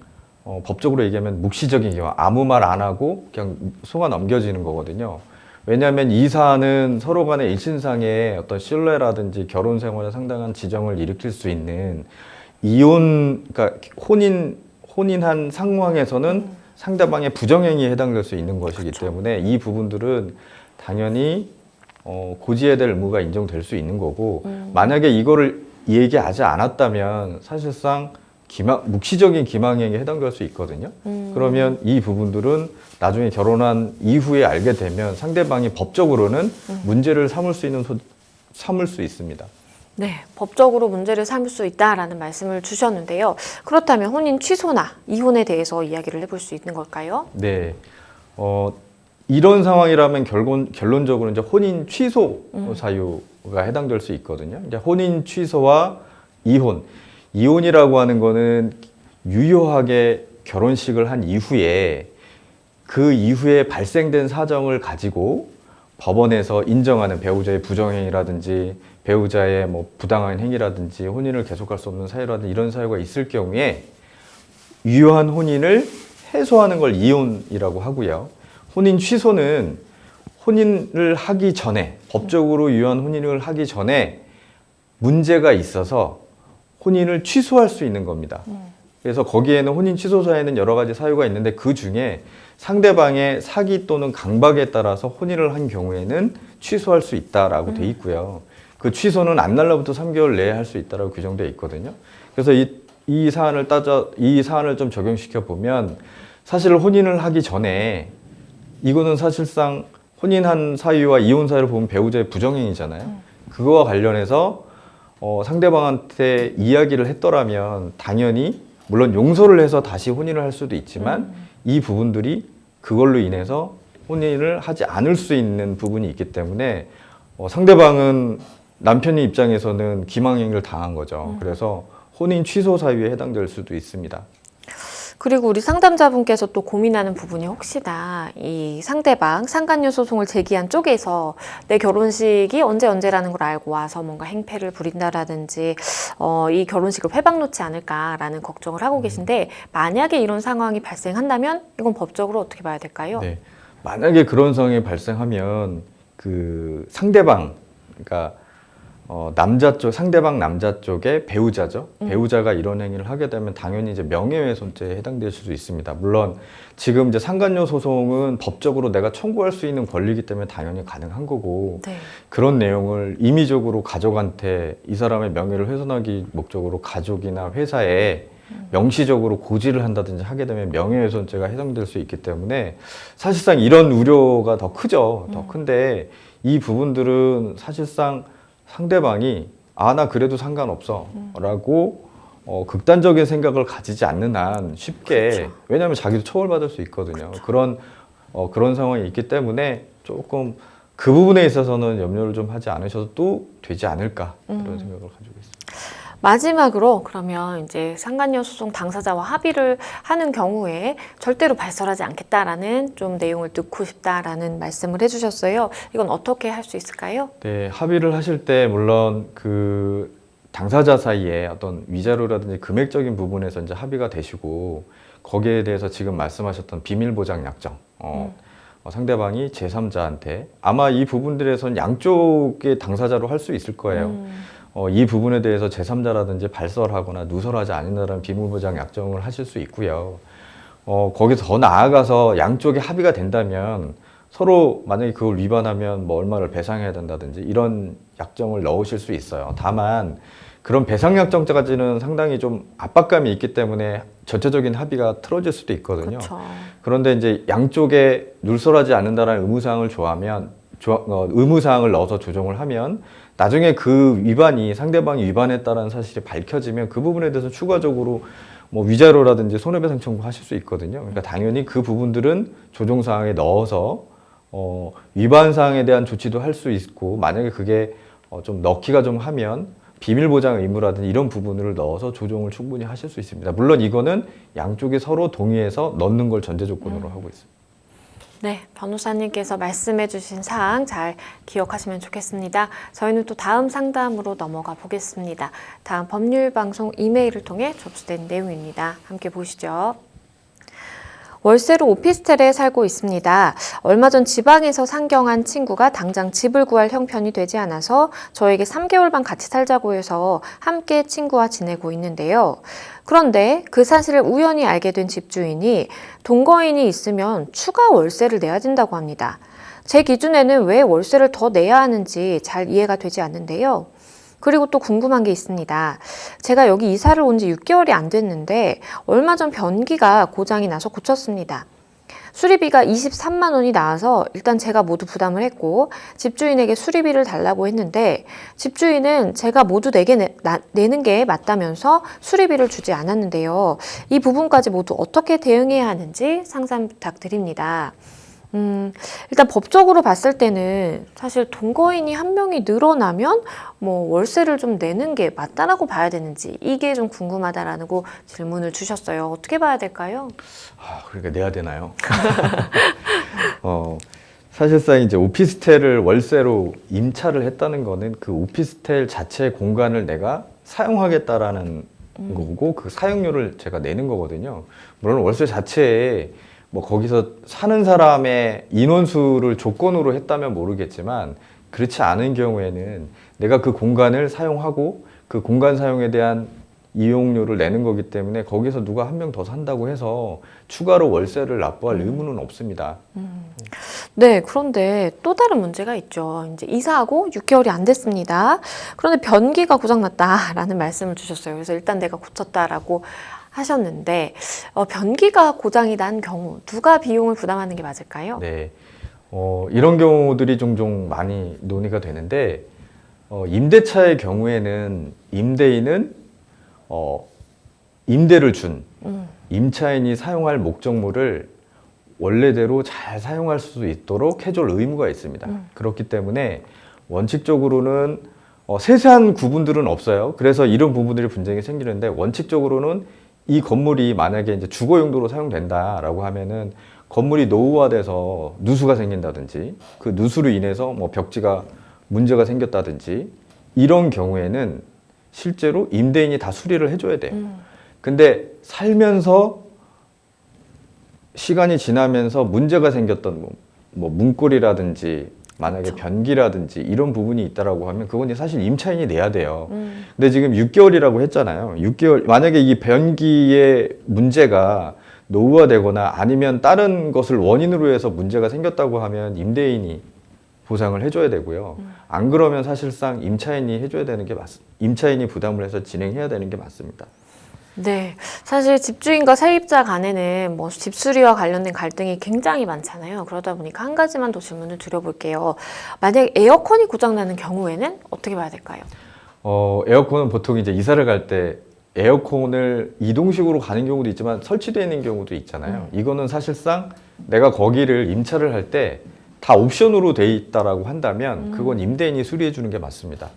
[SPEAKER 2] 법적으로 얘기하면 묵시적인 경우 아무 말 안 하고 그냥 속아 넘겨지는 거거든요. 왜냐하면 이 사안은 서로 간의 일신상의 어떤 신뢰라든지 결혼 생활에 상당한 지정을 일으킬 수 있는 그러니까 혼인한 상황에서는 상대방의 부정행위에 해당될 수 있는 것이기 때문에 이 부분들은 당연히 고지해야 될 의무가 인정될 수 있는 거고 만약에 이거를 얘기하지 않았다면 사실상 묵시적인 기망행위에 해당될 수 있거든요. 그러면 이 부분들은 나중에 결혼한 이후에 알게 되면 상대방이 법적으로는 문제를 삼을 수 있습니다.
[SPEAKER 1] 네, 법적으로 문제를 삼을 수 있다라는 말씀을 주셨는데요. 그렇다면 혼인 취소나 이혼에 대해서 이야기를 해볼 수 있는 걸까요?
[SPEAKER 2] 네. 이런 상황이라면 결론적으로 이제 혼인 취소 사유가 해당될 수 있거든요. 이제 혼인 취소와 이혼이라고 하는 거는 유효하게 결혼식을 한 이후에 그 이후에 발생된 사정을 가지고 법원에서 인정하는 배우자의 부정행위라든지 배우자의 뭐 부당한 행위라든지 혼인을 계속할 수 없는 사유라든지 이런 사유가 있을 경우에 유효한 혼인을 해소하는 걸 이혼이라고 하고요. 혼인 취소는 혼인을 하기 전에, 법적으로 유효한 혼인을 하기 전에 문제가 있어서 혼인을 취소할 수 있는 겁니다. 그래서 거기에는 혼인 취소사에는 여러 가지 사유가 있는데 그 중에 상대방의 사기 또는 강박에 따라서 혼인을 한 경우에는 취소할 수 있다라고 돼 있고요. 그 취소는 안 날로부터 3개월 내에 할 수 있다라고 규정되어 있거든요. 그래서 이 사안을 좀 적용시켜 보면 사실 혼인을 하기 전에 이거는 사실상 혼인한 사유와 이혼 사유를 보면 배우자의 부정행위잖아요. 그거와 관련해서 상대방한테 이야기를 했더라면 당연히 물론 용서를 해서 다시 혼인을 할 수도 있지만 이 부분들이 그걸로 인해서 혼인을 하지 않을 수 있는 부분이 있기 때문에 상대방은 남편의 입장에서는 기망행위를 당한 거죠. 그래서 혼인 취소 사유에 해당될 수도 있습니다.
[SPEAKER 1] 그리고 우리 상담자분께서 또 고민하는 부분이 혹시나 이 상대방 상간녀 소송을 제기한 쪽에서 내 결혼식이 언제라는 걸 알고 와서 뭔가 행패를 부린다라든지 이 결혼식을 회방 놓지 않을까라는 걱정을 하고 계신데 만약에 이런 상황이 발생한다면 이건 법적으로 어떻게 봐야 될까요?
[SPEAKER 2] 네. 만약에 그런 상황이 발생하면 그 상대방, 그러니까 상대방 남자 쪽의 배우자죠. 배우자가 이런 행위를 하게 되면 당연히 이제 명예훼손죄에 해당될 수도 있습니다. 물론 지금 이제 상간녀 소송은 법적으로 내가 청구할 수 있는 권리이기 때문에 당연히 가능한 거고
[SPEAKER 1] 네.
[SPEAKER 2] 그런 내용을 임의적으로 가족한테 이 사람의 명예를 훼손하기 목적으로 가족이나 회사에 명시적으로 고지를 한다든지 하게 되면 명예훼손죄가 해당될 수 있기 때문에 사실상 이런 우려가 더 크죠. 더 큰데 이 부분들은 사실상 상대방이 나 그래도 상관없어 라고 극단적인 생각을 가지지 않는 한 쉽게
[SPEAKER 1] 그렇죠.
[SPEAKER 2] 왜냐하면 자기도 처벌받을 수 있거든요. 그런 상황이 있기 때문에 조금 그 부분에 있어서는 염려를 좀 하지 않으셔도 되지 않을까 그런 생각을 가지고 있습니다.
[SPEAKER 1] 마지막으로 그러면 이제 상간녀 소송 당사자와 합의를 하는 경우에 절대로 발설하지 않겠다라는 좀 내용을 넣고 싶다라는 말씀을 해주셨어요. 이건 어떻게 할 수 있을까요?
[SPEAKER 2] 네, 합의를 하실 때 물론 그 당사자 사이에 어떤 위자료라든지 금액적인 부분에서 이제 합의가 되시고 거기에 대해서 지금 말씀하셨던 비밀보장 약정, 상대방이 제3자한테 아마 이 부분들에선 양쪽의 당사자로 할 수 있을 거예요. 이 부분에 대해서 제3자라든지 발설하거나 누설하지 않는다는 비밀보장 약정을 하실 수 있고요. 거기서 더 나아가서 양쪽이 합의가 된다면 서로 만약에 그걸 위반하면 뭐 얼마를 배상해야 된다든지 이런 약정을 넣으실 수 있어요. 다만 그런 배상 약정까지는 상당히 좀 압박감이 있기 때문에 전체적인 합의가 틀어질 수도 있거든요.
[SPEAKER 1] 그렇죠.
[SPEAKER 2] 그런데 이제 양쪽에 누설하지 않는다는 의무사항을 의무사항을 넣어서 조정을 하면 나중에 그 위반이 상대방이 위반했다는 사실이 밝혀지면 그 부분에 대해서 추가적으로 뭐 위자료라든지 손해배상 청구하실 수 있거든요. 그러니까 당연히 그 부분들은 조정사항에 넣어서 위반 사항에 대한 조치도 할 수 있고 만약에 그게 좀 넣기가 좀 하면 비밀보장 의무라든지 이런 부분을 넣어서 조정을 충분히 하실 수 있습니다. 물론 이거는 양쪽이 서로 동의해서 넣는 걸 전제 조건으로 하고 있습니다.
[SPEAKER 1] 네, 변호사님께서 말씀해 주신 사항 잘 기억하시면 좋겠습니다. 저희는 또 다음 상담으로 넘어가 보겠습니다. 다음 법률방송 이메일을 통해 접수된 내용입니다. 함께 보시죠. 월세로 오피스텔에 살고 있습니다. 얼마 전 지방에서 상경한 친구가 당장 집을 구할 형편이 되지 않아서 저에게 3개월 반 같이 살자고 해서 함께 친구와 지내고 있는데요. 그런데 그 사실을 우연히 알게 된 집주인이 동거인이 있으면 추가 월세를 내야 된다고 합니다. 제 기준에는 왜 월세를 더 내야 하는지 잘 이해가 되지 않는데요. 그리고 또 궁금한 게 있습니다. 제가 여기 이사를 온 지 6개월이 안 됐는데 얼마 전 변기가 고장이 나서 고쳤습니다. 수리비가 23만 원이 나와서 일단 제가 모두 부담을 했고 집주인에게 수리비를 달라고 했는데 집주인은 제가 모두 내는 게 맞다면서 수리비를 주지 않았는데요. 이 부분까지 모두 어떻게 대응해야 하는지 상담 부탁드립니다. 일단 법적으로 봤을 때는 사실 동거인이 한 명이 늘어나면 뭐 월세를 좀 내는 게 맞다라고 봐야 되는지 이게 좀 궁금하다라고 질문을 주셨어요. 어떻게 봐야 될까요?
[SPEAKER 2] 그러니까 내야 되나요? 사실상 이제 오피스텔을 월세로 임차를 했다는 거는 그 오피스텔 자체 공간을 내가 사용하겠다라는 거고 그 사용료를 제가 내는 거거든요. 물론 월세 자체에 뭐 거기서 사는 사람의 인원수를 조건으로 했다면 모르겠지만 그렇지 않은 경우에는 내가 그 공간을 사용하고 그 공간 사용에 대한 이용료를 내는 거기 때문에 거기서 누가 한 명 더 산다고 해서 추가로 월세를 납부할 의무는 없습니다.
[SPEAKER 1] 네, 그런데 또 다른 문제가 있죠. 이제 이사하고 6개월이 안 됐습니다. 그런데 변기가 고장났다라는 말씀을 주셨어요. 그래서 일단 내가 고쳤다라고 하셨는데 변기가 고장이 난 경우 누가 비용을 부담하는 게 맞을까요?
[SPEAKER 2] 네, 이런 경우들이 종종 많이 논의가 되는데 임대차의 경우에는 임대인은 임대를 준 임차인이 사용할 목적물을 원래대로 잘 사용할 수 있도록 해줄 의무가 있습니다. 그렇기 때문에 원칙적으로는 세세한 구분들은 없어요. 그래서 이런 부분들이 분쟁이 생기는데 원칙적으로는 이 건물이 만약에 이제 주거 용도로 사용된다라고 하면은 건물이 노후화돼서 누수가 생긴다든지 그 누수로 인해서 뭐 벽지가 문제가 생겼다든지 이런 경우에는 실제로 임대인이 다 수리를 해줘야 돼요. 근데 살면서 시간이 지나면서 문제가 생겼던 뭐 문고리라든지 만약에
[SPEAKER 1] 그렇죠.
[SPEAKER 2] 변기라든지 이런 부분이 있다라고 하면 그건 사실 임차인이 내야 돼요. 근데 지금 6개월이라고 했잖아요. 6개월 만약에 이 변기의 문제가 노후화되거나 아니면 다른 것을 원인으로 해서 문제가 생겼다고 하면 임대인이 보상을 해줘야 되고요. 안 그러면 사실상 임차인이 해줘야 되는 게 임차인이 부담을 해서 진행해야 되는 게 맞습니다.
[SPEAKER 1] 네, 사실 집주인과 세입자 간에는 뭐 집수리와 관련된 갈등이 굉장히 많잖아요. 그러다 보니까 한 가지만 더 질문을 드려볼게요. 만약 에어컨이 고장나는 경우에는 어떻게 봐야 될까요?
[SPEAKER 2] 에어컨은 보통 이제 이사를 갈 때 에어컨을 이동식으로 가는 경우도 있지만 설치되어 있는 경우도 있잖아요. 이거는 사실상 내가 거기를 임차를 할 때 다 옵션으로 돼 있다라고 한다면 그건 임대인이 수리해 주는 게 맞습니다.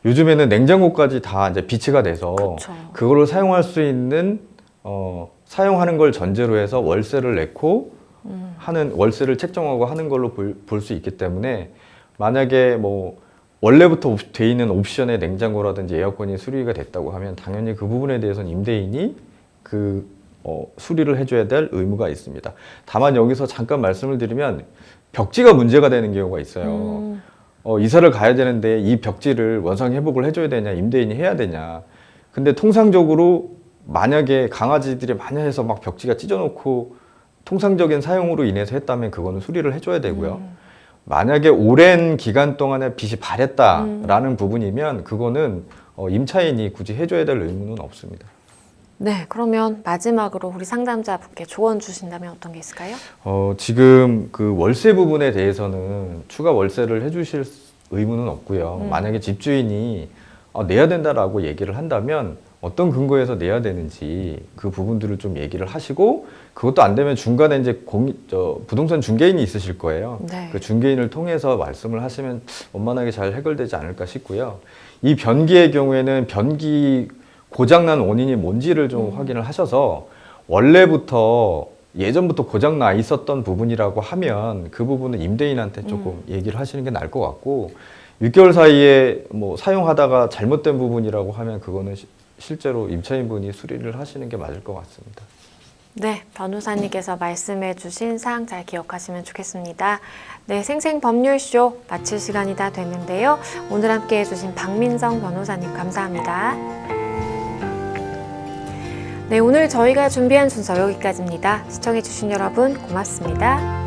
[SPEAKER 2] 요즘에는 냉장고까지 다 이제 비치가 돼서
[SPEAKER 1] 그쵸.
[SPEAKER 2] 그거를 사용할 수 있는 사용하는 걸 전제로 해서 월세를 내고 하는 월세를 책정하고 하는 걸로 볼 수 있기 때문에 만약에 뭐 원래부터 돼 있는 옵션에 냉장고라든지 에어컨이 수리가 됐다고 하면 당연히 그 부분에 대해서는 임대인이 수리를 해줘야 될 의무가 있습니다. 다만 여기서 잠깐 말씀을 드리면 벽지가 문제가 되는 경우가 있어요. 이사를 가야 되는데 이 벽지를 원상 회복을 해줘야 되냐, 임대인이 해야 되냐. 근데 통상적으로 만약에 강아지들이 많이 해서 막 벽지가 찢어놓고 통상적인 사용으로 인해서 했다면 그거는 수리를 해줘야 되고요. 만약에 오랜 기간 동안에 빚이 발했다라는 부분이면 그거는 임차인이 굳이 해줘야 될 의무는 없습니다.
[SPEAKER 1] 네, 그러면 마지막으로 우리 상담자분께 조언 주신다면 어떤 게 있을까요?
[SPEAKER 2] 지금 그 월세 부분에 대해서는 추가 월세를 해주실 의무는 없고요. 만약에 집주인이 내야 된다라고 얘기를 한다면 어떤 근거에서 내야 되는지 그 부분들을 좀 얘기를 하시고 그것도 안 되면 중간에 이제 부동산 중개인이 있으실 거예요.
[SPEAKER 1] 네.
[SPEAKER 2] 그 중개인을 통해서 말씀을 하시면 원만하게 잘 해결되지 않을까 싶고요. 이 변기의 경우에는 변기 고장난 원인이 뭔지를 좀 확인을 하셔서 원래부터 예전부터 고장나 있었던 부분이라고 하면 그 부분은 임대인한테 조금 얘기를 하시는 게 나을 것 같고 6개월 사이에 뭐 사용하다가 잘못된 부분이라고 하면 그거는 실제로 임차인분이 수리를 하시는 게 맞을 것 같습니다.
[SPEAKER 1] 네, 변호사님께서 말씀해 주신 사항 잘 기억하시면 좋겠습니다. 네, 생생법률쇼 마칠 시간이 다 됐는데요. 오늘 함께 해주신 박민성 변호사님 감사합니다. 네, 오늘 저희가 준비한 순서 여기까지입니다. 시청해주신 여러분 고맙습니다.